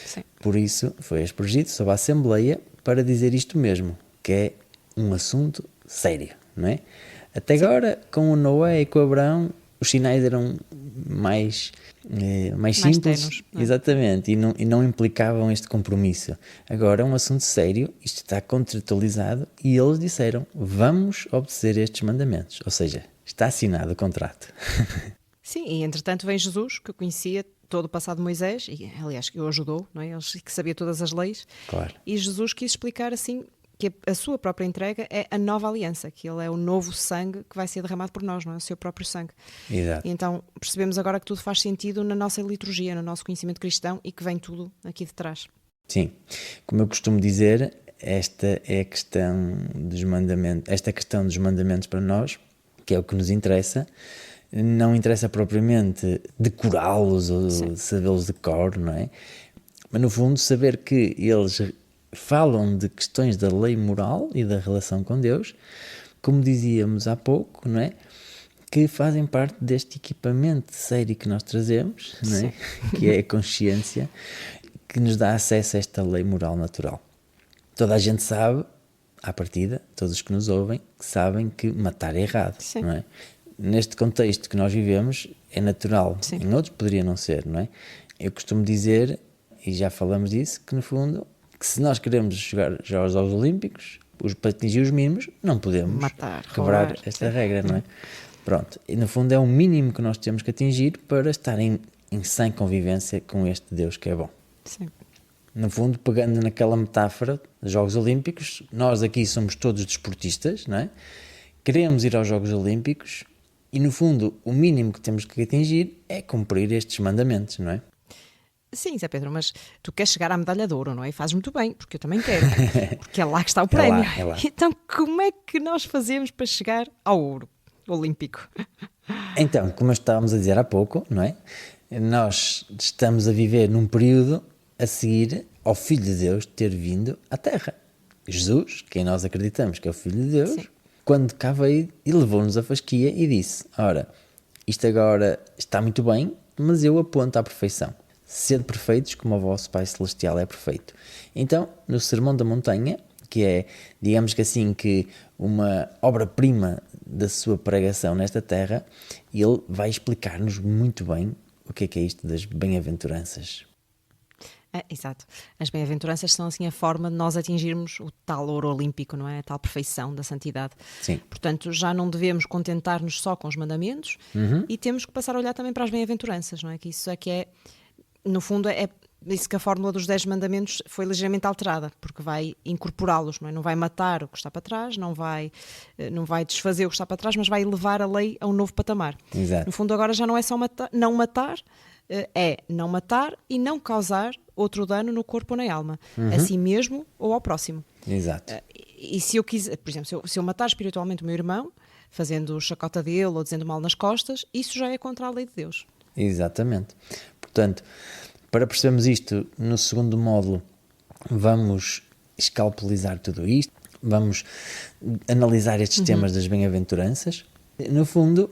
Sim. Por isso, foi aspergido sobre a Assembleia para dizer isto mesmo, que é um assunto sério, não é? Até agora, com o Noé e com o Abraão, os sinais eram mais simples, tenos, não é? Exatamente, e não implicavam este compromisso. Agora é um assunto sério, isto está contratualizado, e eles disseram: vamos obedecer estes mandamentos, ou seja, está assinado o contrato. Sim, e entretanto vem Jesus, que conhecia todo o passado de Moisés, e aliás que o ajudou, não é? Ele que sabia todas as leis, claro. E Jesus quis explicar assim que a sua própria entrega é a nova aliança, que ele é o novo sangue que vai ser derramado por nós, não é? O seu próprio sangue. Exato. E então percebemos agora que tudo faz sentido na nossa liturgia, no nosso conhecimento cristão, e que vem tudo aqui de trás. Sim, como eu costumo dizer, esta é a questão dos mandamentos, esta questão dos mandamentos para nós, que é o que nos interessa. Não interessa propriamente decorá-los ou sabê-los de cor, não é? Mas no fundo saber que eles falam de questões da lei moral e da relação com Deus, como dizíamos há pouco, não é? Que fazem parte deste equipamento sério que nós trazemos, não é? Que é a consciência, que nos dá acesso a esta lei moral natural. Toda a gente sabe, à partida, todos os que nos ouvem, que sabem que matar é errado, não é? Neste contexto que nós vivemos, é natural. Sim. Em outros poderia não ser, não é? Eu costumo dizer, e já falamos disso, que no fundo, que se nós queremos jogar aos Jogos Olímpicos, para atingir os mínimos, não podemos quebrar esta regra, não é? Pronto, e no fundo é o mínimo que nós temos que atingir para estar em em sã convivência com este Deus que é bom. Sim. No fundo, pegando naquela metáfora dos Jogos Olímpicos, nós aqui somos todos desportistas, não é? Queremos ir aos Jogos Olímpicos e, no fundo, o mínimo que temos que atingir é cumprir estes mandamentos, não é? Sim, Zé Pedro, mas tu queres chegar à medalha de ouro, não é? E fazes muito bem, porque eu também quero. Porque é lá que está o prémio. É lá. Então, como é que nós fazemos para chegar ao ouro olímpico? Então, como estávamos a dizer há pouco, não é? Nós estamos a viver num período a seguir ao Filho de Deus ter vindo à Terra. Jesus, quem nós acreditamos que é o Filho de Deus, Sim. quando cá veio e levou-nos a fasquia e disse: ora, isto agora está muito bem, mas eu aponto à perfeição. Sede perfeitos como o vosso Pai Celestial é perfeito. Então, no Sermão da Montanha, que é, digamos que assim, que uma obra-prima da sua pregação nesta terra, ele vai explicar-nos muito bem o que é isto das bem-aventuranças. Exato. As bem-aventuranças são assim a forma de nós atingirmos o tal ouro olímpico, não é? A tal perfeição da santidade. Sim. Portanto, já não devemos contentar-nos só com os mandamentos e temos que passar a olhar também para as bem-aventuranças, não é? Que isso é que é, no fundo, é isso que a fórmula dos 10 mandamentos foi ligeiramente alterada, porque vai incorporá-los, não é? Não vai matar o que está para trás, não vai desfazer o que está para trás, mas vai elevar a lei a um novo patamar. Exato. No fundo, agora já não é só não matar, é não matar e não causar outro dano no corpo ou na alma, a si mesmo ou ao próximo. Exato. E se eu quiser, por exemplo, se eu matar espiritualmente o meu irmão, fazendo chacota dele ou dizendo mal nas costas, isso já é contra a lei de Deus. Exatamente. Portanto, para percebermos isto, no segundo módulo, vamos escalpelizar tudo isto, vamos analisar estes temas das bem-aventuranças. No fundo,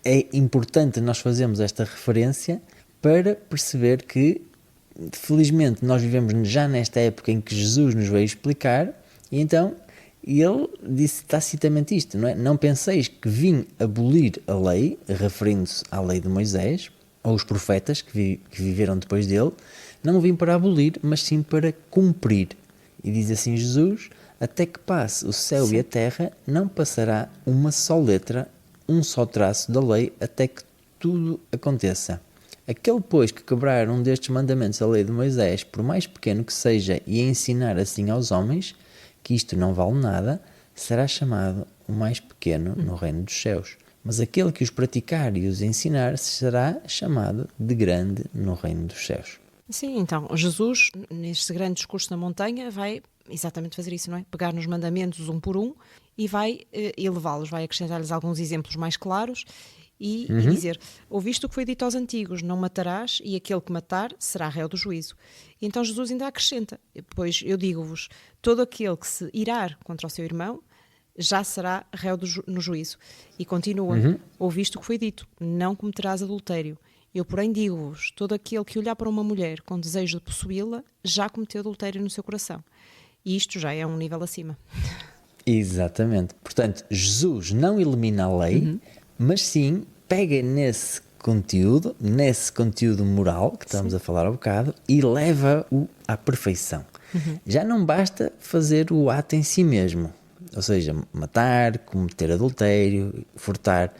é importante nós fazermos esta referência para perceber que, felizmente, nós vivemos já nesta época em que Jesus nos veio explicar, e então ele disse tacitamente isto, não é? Não penseis que vim abolir a lei, referindo-se à lei de Moisés, ou os profetas que viveram depois dele, não vim para abolir, mas sim para cumprir. E diz assim Jesus: até que passe o céu e a terra, não passará uma só letra, um só traço da lei, até que tudo aconteça. Aquele, pois, que quebrar um destes mandamentos da lei de Moisés, por mais pequeno que seja, e ensinar assim aos homens, que isto não vale nada, será chamado o mais pequeno no reino dos céus. Mas aquele que os praticar e os ensinar será chamado de grande no reino dos céus. Sim, então, Jesus, neste grande discurso na montanha, vai exatamente fazer isso, não é? Pegar nos mandamentos um por um e vai elevá-los, vai acrescentar-lhes alguns exemplos mais claros e dizer: ouviste o que foi dito aos antigos, não matarás, e aquele que matar será réu do juízo. E então Jesus ainda acrescenta: pois eu digo-vos, todo aquele que se irar contra o seu irmão já será réu no juízo. E continua: ouviste o que foi dito, não cometerás adultério. Eu, porém, digo-vos, todo aquele que olhar para uma mulher com desejo de possuí-la, já cometeu adultério no seu coração. E isto já é um nível acima. Exatamente. Portanto, Jesus não elimina a lei, mas sim pega nesse conteúdo moral, que estamos a falar há bocado, e leva-o à perfeição. Já não basta fazer o ato em si mesmo, ou seja, matar, cometer adultério, furtar.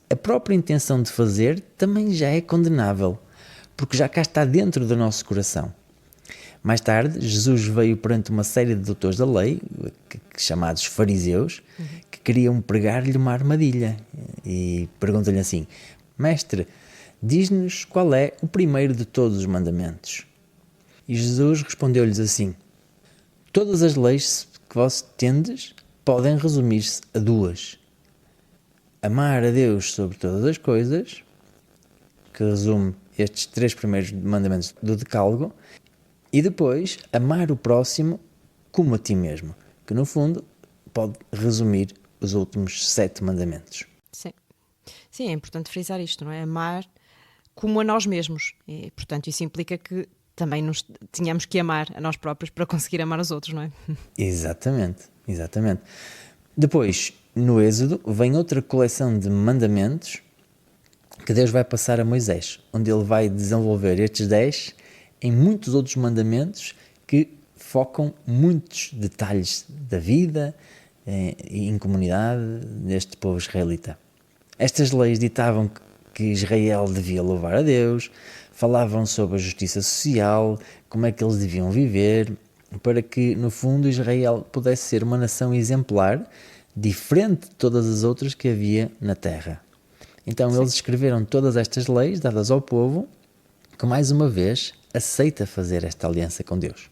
A própria intenção de fazer também já é condenável, porque já cá está dentro do nosso coração. Mais tarde, Jesus veio perante uma série de doutores da lei, chamados fariseus, que queriam pregar-lhe uma armadilha. E perguntam-lhe assim: Mestre, diz-nos qual é o primeiro de todos os mandamentos. E Jesus respondeu-lhes assim: todas as leis que vós tendes podem resumir-se a duas. Amar a Deus sobre todas as coisas, que resume estes 3 primeiros mandamentos do Decálogo, e depois amar o próximo como a ti mesmo, que no fundo pode resumir os últimos 7 mandamentos. Sim. Sim, é importante frisar isto, não é? Amar como a nós mesmos. E, portanto, isso implica que também nos tínhamos que amar a nós próprios para conseguir amar os outros, não é? Exatamente. Depois, no Êxodo, vem outra coleção de mandamentos que Deus vai passar a Moisés, onde ele vai desenvolver estes 10 em muitos outros mandamentos que focam muitos detalhes da vida e em comunidade deste povo israelita. Estas leis ditavam que Israel devia louvar a Deus, falavam sobre a justiça social, como é que eles deviam viver, para que, no fundo, Israel pudesse ser uma nação exemplar, diferente de todas as outras que havia na terra. Então eles escreveram todas estas leis dadas ao povo, que mais uma vez aceita fazer esta aliança com Deus.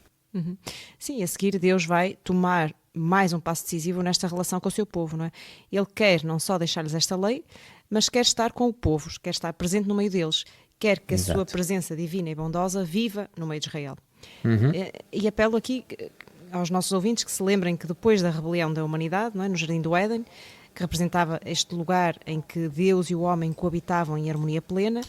Sim, a seguir Deus vai tomar mais um passo decisivo nesta relação com o seu povo, não é? Ele quer não só deixar-lhes esta lei, mas quer estar com o povo, quer estar presente no meio deles, quer que a sua presença divina e bondosa viva no meio de Israel. E apelo aqui aos nossos ouvintes que se lembrem que depois da rebelião da humanidade, não é? No Jardim do Éden, que representava este lugar em que Deus e o homem coabitavam em harmonia plena,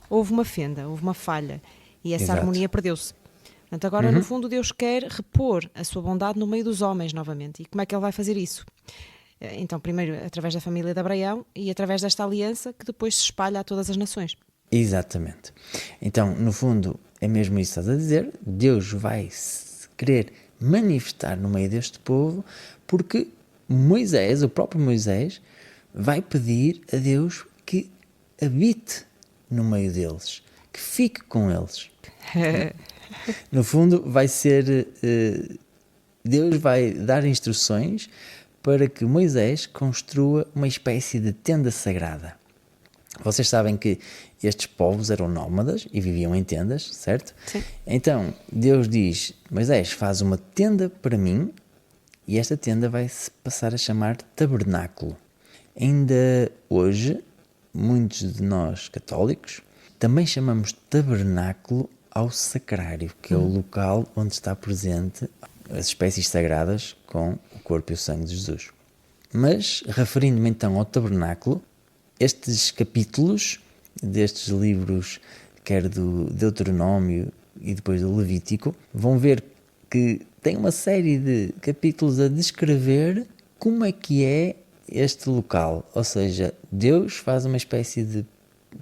houve uma fenda, houve uma falha, e essa harmonia perdeu-se. Portanto, agora, no fundo, Deus quer repor a sua bondade no meio dos homens novamente. E como é que Ele vai fazer isso? Então, primeiro, através da família de Abraão e através desta aliança que depois se espalha a todas as nações. Exatamente. Então, no fundo, é mesmo isso que estás a dizer. Deus vai querer manifestar no meio deste povo, porque Moisés, o próprio Moisés, vai pedir a Deus que habite no meio deles, que fique com eles. No fundo, vai ser Deus vai dar instruções para que Moisés construa uma espécie de tenda sagrada. Vocês sabem que estes povos eram nómadas e viviam em tendas, certo? Sim. Então, Deus diz: Moisés, faz uma tenda para mim, e esta tenda vai se passar a chamar tabernáculo. Ainda hoje, muitos de nós católicos também chamamos tabernáculo ao sacrário, que é o local onde está presente as espécies sagradas com o corpo e o sangue de Jesus. Mas, referindo-me então ao tabernáculo, estes capítulos destes livros, quer do Deuteronômio e depois do Levítico, vão ver que tem uma série de capítulos a descrever como é que é este local. Ou seja, Deus faz uma espécie de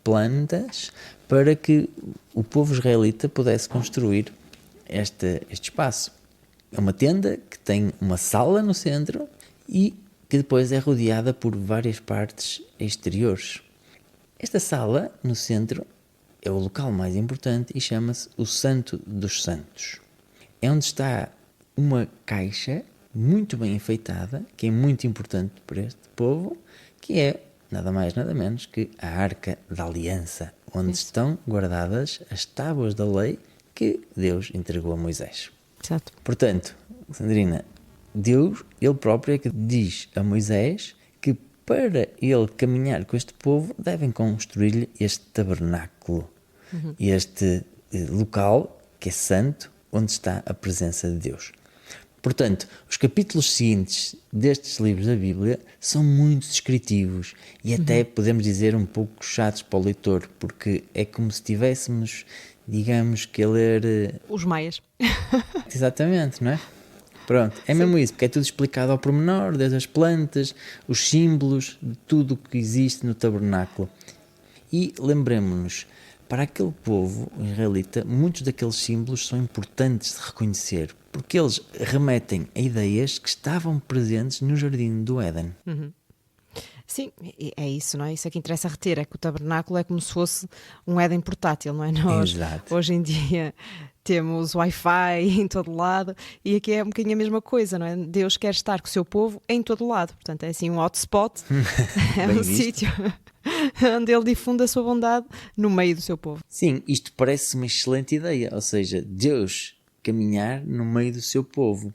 plantas para que o povo israelita pudesse construir este espaço. É uma tenda que tem uma sala no centro e que depois é rodeada por várias partes exteriores. Esta sala, no centro, é o local mais importante e chama-se o Santo dos Santos. É onde está uma caixa muito bem enfeitada, que é muito importante para este povo, que é nada mais nada menos que a Arca da Aliança, onde estão guardadas as tábuas da lei que Deus entregou a Moisés. Exato. Portanto, Sandrina, Deus, Ele próprio é que diz a Moisés que para ele caminhar com este povo devem construir-lhe este tabernáculo, este local que é santo, onde está a presença de Deus. Portanto, os capítulos seguintes destes livros da Bíblia são muito descritivos e até podemos dizer um pouco chatos para o leitor, porque é como se estivéssemos, digamos, que a ler... Os maias. Exatamente, não é? Pronto, é mesmo isso, porque é tudo explicado ao pormenor, desde as plantas, os símbolos, de tudo o que existe no tabernáculo. E lembremos-nos, para aquele povo israelita, muitos daqueles símbolos são importantes de reconhecer, porque eles remetem a ideias que estavam presentes no Jardim do Éden. Sim, é isso, não é? Isso é que interessa reter, é que o tabernáculo é como se fosse um Éden portátil, não é? Nós, Exato. hoje em dia, temos Wi-Fi em todo lado e aqui é um bocadinho a mesma coisa, não é? Deus quer estar com o seu povo em todo lado, portanto é assim um hotspot, é um sítio onde ele difunde a sua bondade no meio do seu povo. Sim, isto parece uma excelente ideia, ou seja, Deus caminhar no meio do seu povo.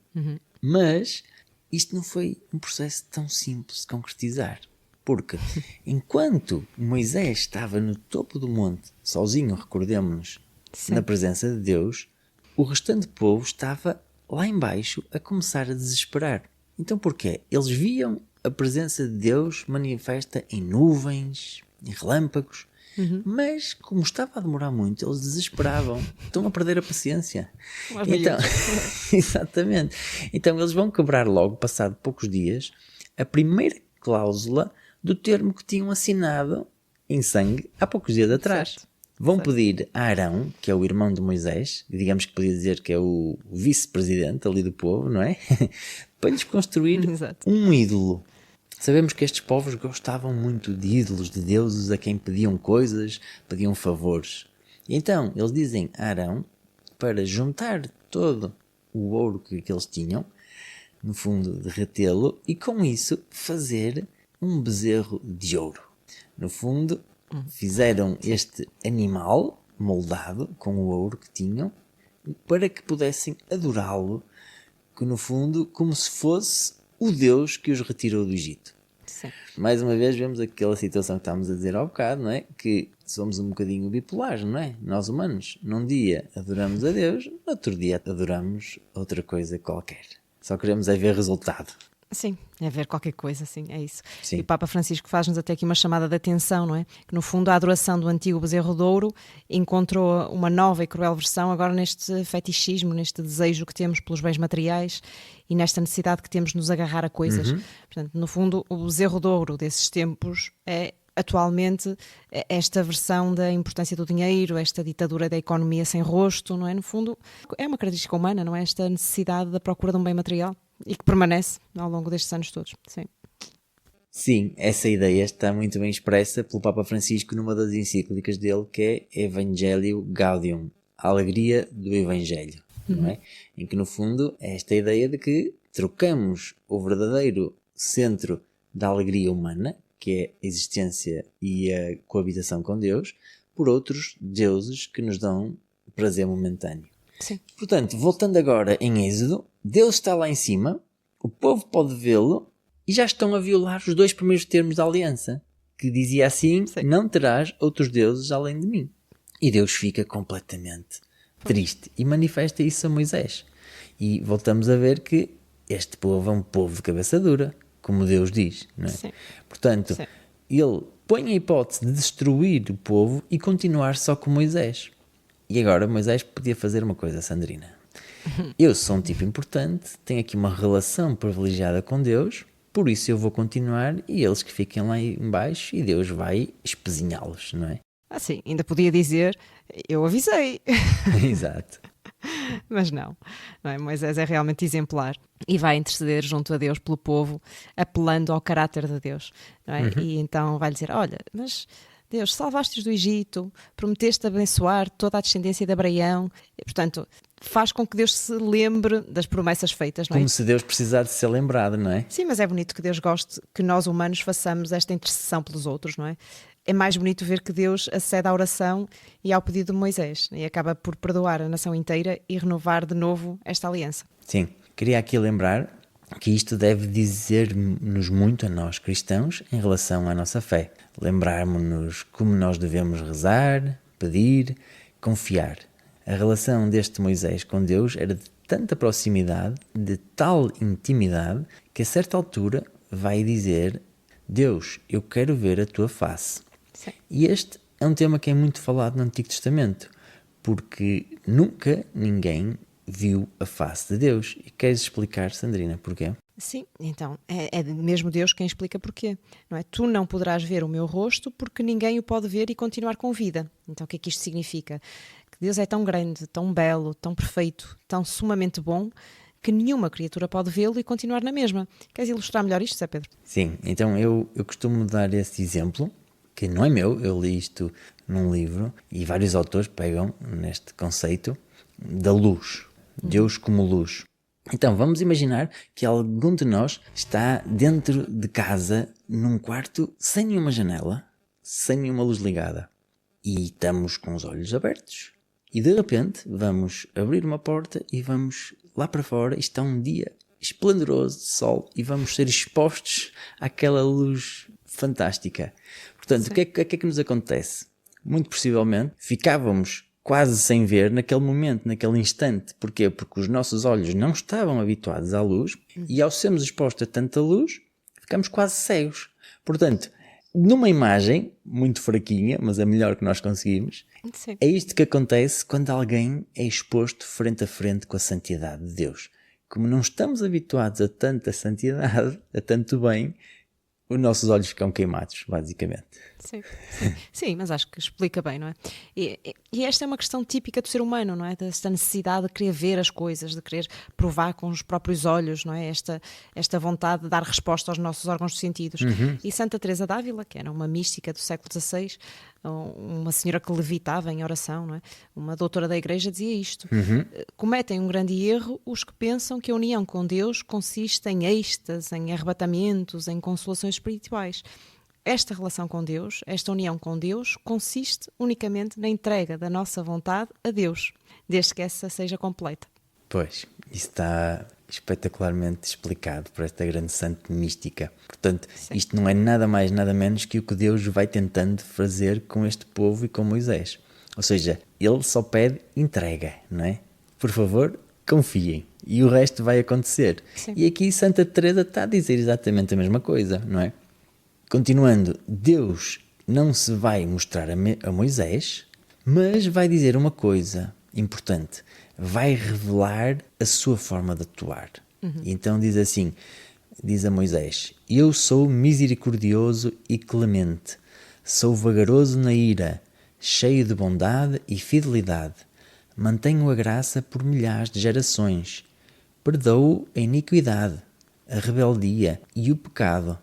Mas isto não foi um processo tão simples de concretizar. Porque enquanto Moisés estava no topo do monte, sozinho, recordemos-nos, na presença de Deus, o restante povo estava lá embaixo a começar a desesperar. Então porquê? Eles viam a presença de Deus manifesta em nuvens, em relâmpagos, mas como estava a demorar muito, eles desesperavam, estão a perder a paciência. Então, exatamente. Então eles vão quebrar logo, passado poucos dias, a primeira cláusula do termo que tinham assinado em sangue há poucos dias atrás. Certo. Vão pedir a Arão, que é o irmão de Moisés, digamos que podia dizer que é o vice-presidente ali do povo, não é? Para lhes construir Exato. um ídolo. Sabemos que estes povos gostavam muito de ídolos, de deuses a quem pediam coisas, pediam favores. E então eles dizem a Arão para juntar todo o ouro que eles tinham, no fundo derretê-lo, e com isso fazer um bezerro de ouro. No fundo, fizeram este animal moldado com o ouro que tinham para que pudessem adorá-lo, que no fundo, como se fosse o Deus que os retirou do Egito. Sim. Mais uma vez vemos aquela situação que estávamos a dizer há bocado, não é? Que somos um bocadinho bipolares, não é? Nós humanos, num dia adoramos a Deus, no outro dia adoramos outra coisa qualquer. Só queremos é ver resultado. Sim, é ver qualquer coisa, sim, é isso. Sim. E o Papa Francisco faz-nos até aqui uma chamada de atenção, não é? Que no fundo a adoração do antigo bezerro de ouro encontrou uma nova e cruel versão agora neste fetichismo, neste desejo que temos pelos bens materiais e nesta necessidade que temos de nos agarrar a coisas. Portanto, no fundo, o bezerro de ouro desses tempos é atualmente esta versão da importância do dinheiro, esta ditadura da economia sem rosto, não é? No fundo, é uma característica humana, não é? Esta necessidade da procura de um bem material. E que permanece ao longo destes anos todos. Sim. Sim, essa ideia está muito bem expressa pelo Papa Francisco numa das encíclicas dele, que é Evangelio Gaudium, a alegria do Evangelho, não é? Em que no fundo é esta ideia de que trocamos o verdadeiro centro da alegria humana, que é a existência e a coabitação com Deus, por outros deuses que nos dão prazer momentâneo. Sim. Portanto, voltando agora em Êxodo, Deus está lá em cima, o povo pode vê-lo e já estão a violar os 2 primeiros termos da aliança, que dizia assim: Sim. Não terás outros deuses além de mim. E Deus fica completamente triste e manifesta isso a Moisés. E voltamos a ver que este povo é um povo de cabeça dura, como Deus diz, não é? Sim. Portanto, Sim. ele põe a hipótese de destruir o povo e continuar só com Moisés. E agora Moisés podia fazer uma coisa, Sandrina. Eu sou um tipo importante, tenho aqui uma relação privilegiada com Deus, por isso eu vou continuar e eles que fiquem lá embaixo e Deus vai espezinhá-los, não é? Sim, ainda podia dizer, eu avisei. Exato. Mas não é? Moisés é realmente exemplar e vai interceder junto a Deus pelo povo, apelando ao caráter de Deus, não é? E então vai dizer, olha, mas Deus, salvaste-os do Egito, prometeste abençoar toda a descendência de Abraão, e, portanto, faz com que Deus se lembre das promessas feitas, não é? Como se Deus precisasse de ser lembrado, não é? Sim, mas é bonito que Deus goste que nós humanos façamos esta intercessão pelos outros, não é? É mais bonito ver que Deus acede à oração e ao pedido de Moisés e acaba por perdoar a nação inteira e renovar de novo esta aliança. Sim, queria aqui lembrar que isto deve dizer-nos muito a nós cristãos em relação à nossa fé. Lembrarmos-nos como nós devemos rezar, pedir, confiar. A relação deste Moisés com Deus era de tanta proximidade, de tal intimidade, que a certa altura vai dizer: Deus, eu quero ver a tua face. Sim. E este é um tema que é muito falado no Antigo Testamento, porque nunca ninguém viu a face de Deus. E queres explicar, Sandrina, porquê? Sim, então, é mesmo Deus quem explica porquê, não é? Tu não poderás ver o meu rosto porque ninguém o pode ver e continuar com vida. Então o que é que isto significa? Que Deus é tão grande, tão belo, tão perfeito, tão sumamente bom, que nenhuma criatura pode vê-lo e continuar na mesma. Queres ilustrar melhor isto, Zé Pedro? Sim, então eu costumo dar esse exemplo, que não é meu, eu li isto num livro e vários autores pegam neste conceito da luz, Deus como luz. Então vamos imaginar que algum de nós está dentro de casa, num quarto, sem nenhuma janela, sem nenhuma luz ligada. E estamos com os olhos abertos. E de repente vamos abrir uma porta e vamos lá para fora. E está um dia esplendoroso de sol e vamos ser expostos àquela luz fantástica. Portanto, o que é que nos acontece? Muito possivelmente ficávamos quase sem ver naquele momento, naquele instante. Porquê? Porque os nossos olhos não estavam habituados à luz e ao sermos expostos a tanta luz, ficamos quase cegos. Portanto, numa imagem muito fraquinha, mas a melhor que nós conseguimos, Sim. é isto que acontece quando alguém é exposto frente a frente com a santidade de Deus. Como não estamos habituados a tanta santidade, a tanto bem, os nossos olhos ficam queimados, basicamente. Sim, mas acho que explica bem, não é? E esta é uma questão típica do ser humano, não é? Desta necessidade de querer ver as coisas, de querer provar com os próprios olhos, não é? Esta vontade de dar resposta aos nossos órgãos de sentidos. E Santa Teresa d'Ávila, que era uma mística do século XVI, uma senhora que levitava em oração, não é? Uma doutora da Igreja dizia isto. Cometem um grande erro os que pensam que a união com Deus consiste em êxtase, em arrebatamentos, em consolações espirituais. Esta relação com Deus, esta união com Deus, consiste unicamente na entrega da nossa vontade a Deus, desde que essa seja completa. Pois, isso está espetacularmente explicado por esta grande santa mística. Portanto, isto não é nada mais, nada menos que o que Deus vai tentando fazer com este povo e com Moisés. Ou seja, ele só pede entrega, não é? Por favor, confiem. E o resto vai acontecer. Sim. E aqui Santa Teresa está a dizer exatamente a mesma coisa, não é? Continuando, Deus não se vai mostrar a Moisés, mas vai dizer uma coisa importante. Vai revelar a sua forma de atuar. E então diz assim, diz a Moisés: eu sou misericordioso e clemente, sou vagaroso na ira, cheio de bondade e fidelidade, mantenho a graça por milhares de gerações, perdoo a iniquidade, a rebeldia e o pecado,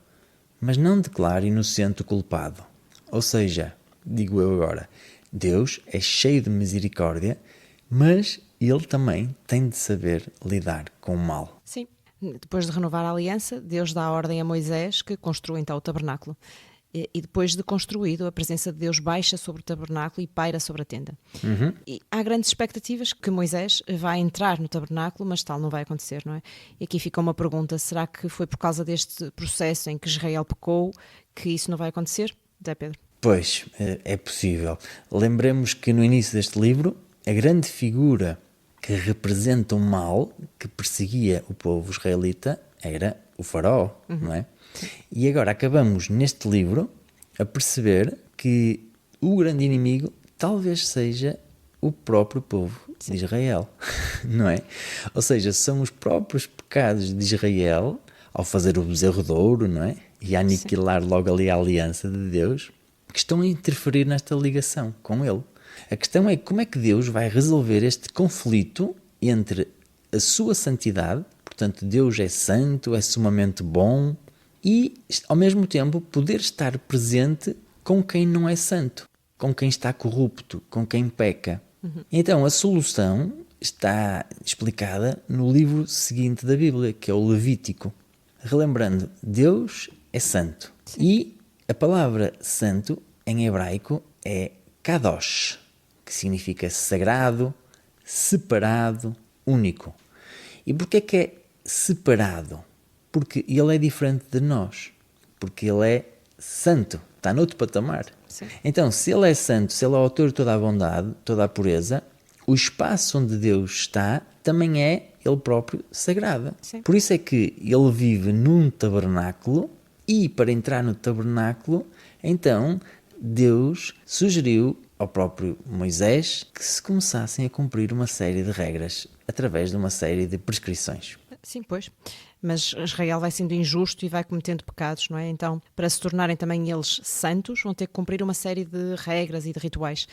mas não declaro inocente o culpado. Ou seja, digo eu agora, Deus é cheio de misericórdia, mas Ele também tem de saber lidar com o mal. Sim. Depois de renovar a aliança, Deus dá a ordem a Moisés que construa então o tabernáculo. E depois de construído, a presença de Deus baixa sobre o tabernáculo e paira sobre a tenda. E há grandes expectativas que Moisés vai entrar no tabernáculo, mas tal não vai acontecer, não é? E aqui fica uma pergunta: será que foi por causa deste processo em que Israel pecou que isso não vai acontecer? Zé Pedro? Pois, é possível. Lembremos que no início deste livro, a grande figura que representa o mal que perseguia o povo israelita era o faraó, não é? E agora acabamos neste livro a perceber que o grande inimigo talvez seja o próprio povo de Israel, não é? Ou seja, são os próprios pecados de Israel ao fazer o bezerro de ouro, não é? E a aniquilar logo ali a aliança de Deus, que estão a interferir nesta ligação com ele. A questão é como é que Deus vai resolver este conflito entre a sua santidade, portanto Deus é santo, é sumamente bom, e ao mesmo tempo poder estar presente com quem não é santo, com quem está corrupto, com quem peca. Então a solução está explicada no livro seguinte da Bíblia, que é o Levítico. Relembrando, Deus é santo. E a palavra santo em hebraico é kadosh, que significa sagrado, separado, único. E porquê que é separado? Porque ele é diferente de nós. Porque ele é santo. Está noutro patamar. Sim. Então, se ele é santo, se ele é o autor de toda a bondade, toda a pureza, o espaço onde Deus está também é ele próprio sagrado. Sim. Por isso é que ele vive num tabernáculo e para entrar no tabernáculo, então Deus sugeriu ao próprio Moisés que se começassem a cumprir uma série de regras através de uma série de prescrições. Sim, pois. Mas Israel vai sendo injusto e vai cometendo pecados, não é? Então, para se tornarem também eles santos, vão ter que cumprir uma série de regras e de rituais.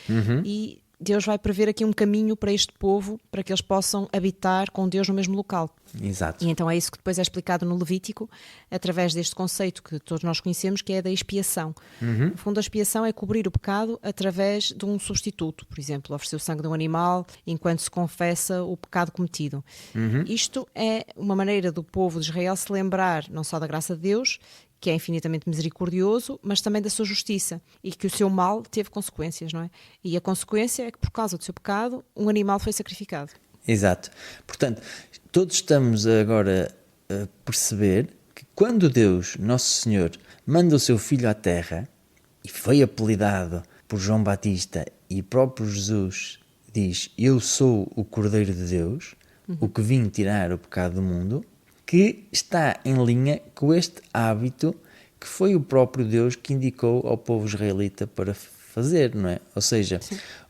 E Deus vai prever aqui um caminho para este povo, para que eles possam habitar com Deus no mesmo local. Exato. E então é isso que depois é explicado no Levítico, através deste conceito que todos nós conhecemos, que é da expiação. No fundo, a expiação é cobrir o pecado através de um substituto. Por exemplo, oferecer o sangue de um animal enquanto se confessa o pecado cometido. Isto é uma maneira do povo de Israel se lembrar não só da graça de Deus, que é infinitamente misericordioso, mas também da sua justiça, e que o seu mal teve consequências, não é? E a consequência é que, por causa do seu pecado, um animal foi sacrificado. Exato. Portanto, todos estamos agora a perceber que quando Deus, Nosso Senhor, manda o seu Filho à Terra, e foi apelidado por João Batista, e próprio Jesus diz: eu sou o Cordeiro de Deus, o que vim tirar o pecado do mundo, que está em linha com este hábito que foi o próprio Deus que indicou ao povo israelita para fazer, não é? Ou seja,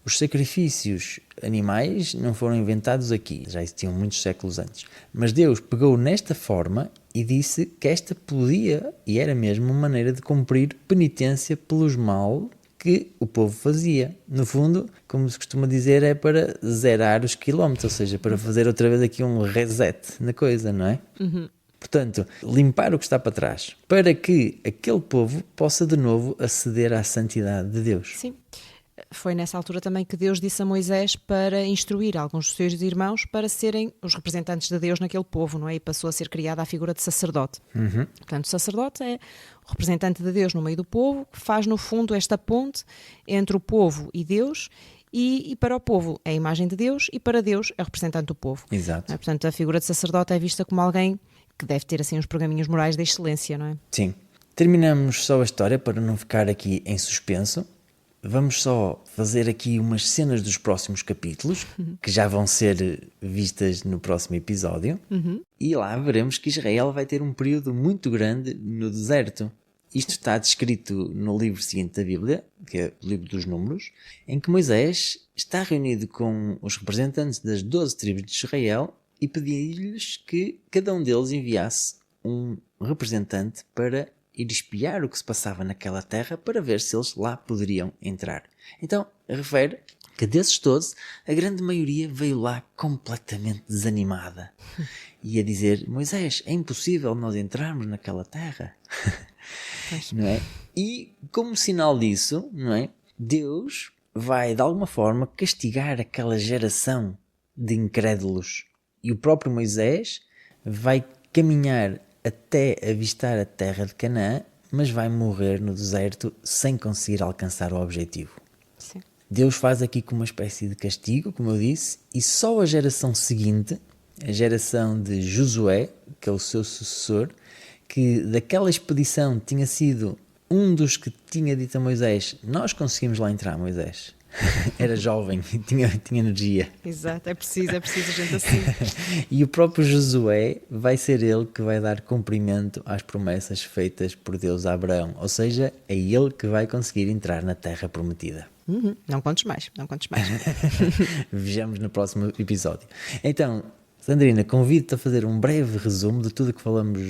os sacrifícios animais não foram inventados aqui, já existiam muitos séculos antes. Mas Deus pegou nesta forma e disse que esta podia e era mesmo uma maneira de cumprir penitência pelos mal que o povo fazia. No fundo, como se costuma dizer, é para zerar os quilómetros, ou seja, para fazer outra vez aqui um reset na coisa, não é? Portanto, limpar o que está para trás, para que aquele povo possa de novo aceder à santidade de Deus. Sim. Foi nessa altura também que Deus disse a Moisés para instruir alguns dos seus irmãos para serem os representantes de Deus naquele povo, não é? E passou a ser criada a figura de sacerdote. Portanto, o sacerdote é o representante de Deus no meio do povo, que faz no fundo esta ponte entre o povo e Deus, e para o povo é a imagem de Deus e para Deus é o representante do povo. Exato. Não é? Portanto, a figura de sacerdote é vista como alguém que deve ter assim uns pergaminhos morais da excelência, não é? Sim. Terminamos só a história para não ficar aqui em suspenso. Vamos só fazer aqui umas cenas dos próximos capítulos, que já vão ser vistas no próximo episódio. E lá veremos que Israel vai ter um período muito grande no deserto. Isto está descrito no livro seguinte da Bíblia, que é o livro dos Números, em que Moisés está reunido com os representantes das 12 tribos de Israel e pediu-lhes que cada um deles enviasse um representante para ir espiar o que se passava naquela terra para ver se eles lá poderiam entrar. Então, refere que desses todos, a grande maioria veio lá completamente desanimada e a dizer: Moisés, é impossível nós entrarmos naquela terra. Não é? E como sinal disso, não é? Deus vai de alguma forma castigar aquela geração de incrédulos e o próprio Moisés vai caminhar até avistar a terra de Canaã, mas vai morrer no deserto sem conseguir alcançar o objetivo. Sim. Deus faz aqui como uma espécie de castigo, como eu disse, e só a geração seguinte, a geração de Josué, que é o seu sucessor, que daquela expedição tinha sido um dos que tinha dito a Moisés: nós conseguimos lá entrar, Moisés. Era jovem e tinha energia. Exato, é preciso a gente assim. E o próprio Josué vai ser ele que vai dar cumprimento às promessas feitas por Deus a Abraão. Ou seja, é ele que vai conseguir entrar na terra prometida. Não contes mais. Vejamos no próximo episódio. Então, Sandrina, convido-te a fazer um breve resumo de tudo o que falamos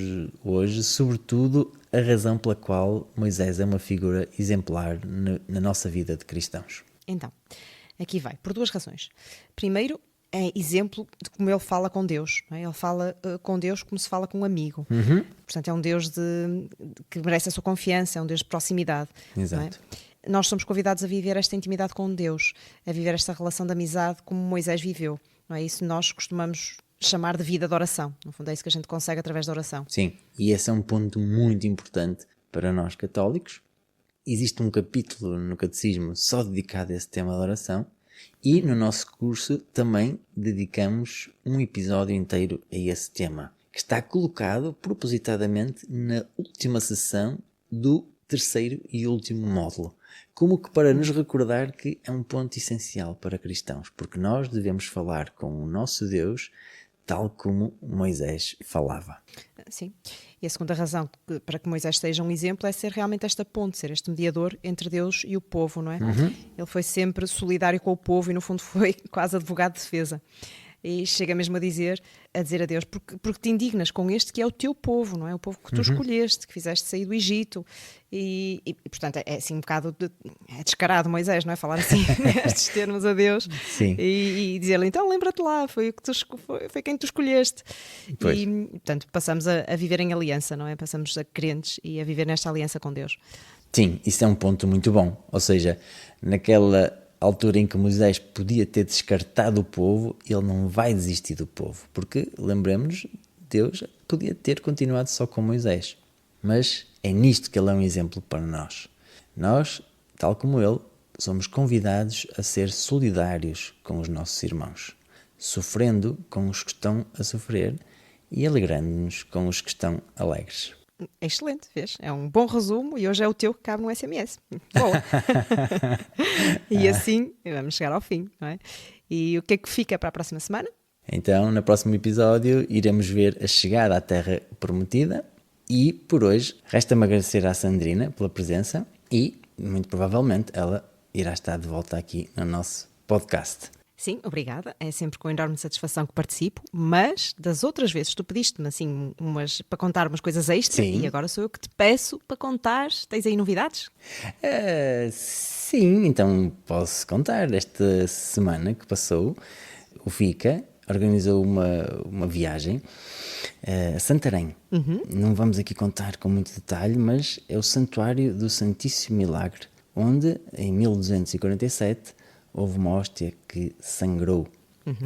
hoje, sobretudo a razão pela qual Moisés é uma figura exemplar na nossa vida de cristãos. Então, aqui vai, por duas razões. Primeiro, é exemplo de como ele fala com Deus. Não é? Ele fala com Deus como se fala com um amigo. Portanto, é um Deus que merece a sua confiança, é um Deus de proximidade. Exato. Não é? Nós somos convidados a viver esta intimidade com Deus, a viver esta relação de amizade como Moisés viveu. Não é? Isso nós costumamos chamar de vida de oração. No fundo, é isso que a gente consegue através da oração. Sim, e esse é um ponto muito importante para nós católicos. Existe um capítulo no Catecismo só dedicado a esse tema da oração e no nosso curso também dedicamos um episódio inteiro a esse tema, que está colocado propositadamente na última sessão do terceiro e último módulo, como que para nos recordar que é um ponto essencial para cristãos, porque nós devemos falar com o nosso Deus tal como Moisés falava. Sim. E a segunda razão para que Moisés seja um exemplo é ser realmente esta ponte, ser este mediador entre Deus e o povo, não é? Ele foi sempre solidário com o povo e no fundo foi quase advogado de defesa. E chega mesmo a dizer a Deus, porque te indignas com este que é o teu povo, não é? O povo que tu escolheste, que fizeste sair do Egito. E portanto, é assim um bocado é descarado Moisés, não é? Falar assim nestes termos a Deus. Sim. E dizer-lhe, então lembra-te lá, foi quem tu escolheste. Pois. E portanto, passamos a viver em aliança, não é? Passamos a crentes e a viver nesta aliança com Deus. Sim, isso é um ponto muito bom. Ou seja, naquela altura em que Moisés podia ter descartado o povo, ele não vai desistir do povo, porque, lembremos-nos, Deus podia ter continuado só com Moisés, mas é nisto que ele é um exemplo para nós. Nós, tal como ele, somos convidados a ser solidários com os nossos irmãos, sofrendo com os que estão a sofrer e alegrando-nos com os que estão alegres. Excelente, vês? É um bom resumo e hoje é o teu que cabe no SMS. Boa! E assim vamos chegar ao fim, não é? E o que é que fica para a próxima semana? Então, no próximo episódio, iremos ver a chegada à Terra Prometida e, por hoje, resta-me agradecer à Sandrina pela presença e, muito provavelmente, ela irá estar de volta aqui no nosso podcast. Sim, obrigada. É sempre com enorme satisfação que participo, mas das outras vezes tu pediste-me assim para contar umas coisas extra. Sim. E agora sou eu que te peço para contar. Tens aí novidades? Sim, então posso contar. Esta semana que passou, o FICA organizou uma viagem a Santarém. Não vamos aqui contar com muito detalhe, mas é o Santuário do Santíssimo Milagre, onde em 1247 houve uma hóstia que sangrou.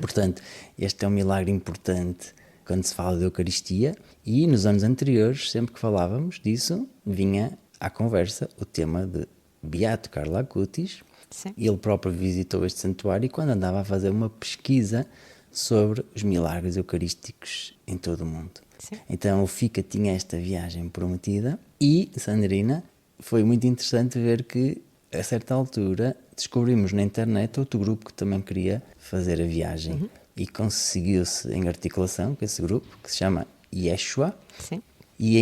Portanto, este é um milagre importante quando se fala de Eucaristia, e nos anos anteriores, sempre que falávamos disso, vinha à conversa o tema de Beato Carlo Acutis. Sim. Ele próprio visitou este santuário e quando andava a fazer uma pesquisa sobre os milagres eucarísticos em todo o mundo. Sim. Então o FICA tinha esta viagem prometida e, Sandrina, foi muito interessante ver que a certa altura descobrimos na internet outro grupo que também queria fazer a viagem e conseguiu-se em articulação com esse grupo, que se chama Yeshua. Sim. E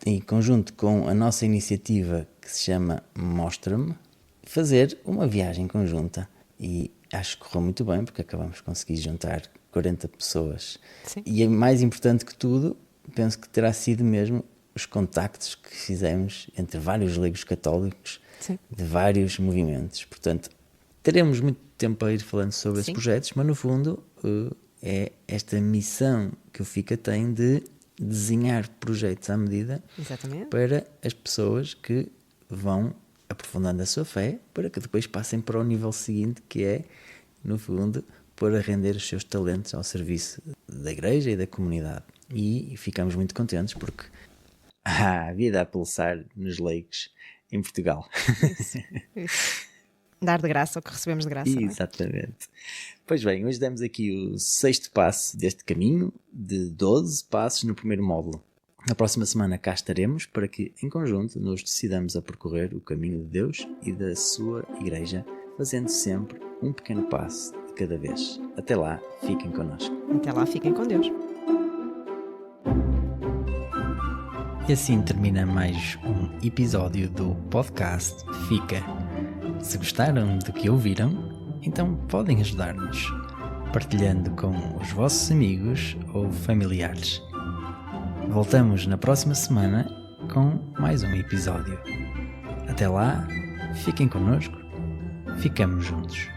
em conjunto com a nossa iniciativa que se chama Mostra-me, fazer uma viagem conjunta. E acho que correu muito bem, porque acabamos de conseguir juntar 40 pessoas. Sim. E mais importante que tudo, penso que terá sido mesmo os contactos que fizemos entre vários leigos católicos. Sim. De vários movimentos. Portanto, teremos muito tempo a ir falando sobre esses projetos, mas no fundo é esta missão que o FICA tem de desenhar projetos à medida. Exatamente. Para as pessoas que vão aprofundando a sua fé, para que depois passem para o nível seguinte, que é, no fundo, pôr a render os seus talentos ao serviço da igreja e da comunidade. E ficamos muito contentes porque há a vida a pulsar nos leigos em Portugal. Isso. Dar de graça o que recebemos de graça. Não é? Exatamente. Pois bem, hoje demos aqui o 6º passo deste caminho, de 12 passos no primeiro módulo. Na próxima semana cá estaremos para que, em conjunto, nos decidamos a percorrer o caminho de Deus e da sua Igreja, fazendo sempre um pequeno passo de cada vez. Até lá, fiquem connosco. Até lá, fiquem com Deus. E assim termina mais um episódio do podcast Fica. Se gostaram do que ouviram, então podem ajudar-nos, partilhando com os vossos amigos ou familiares. Voltamos na próxima semana com mais um episódio. Até lá, fiquem connosco, ficamos juntos.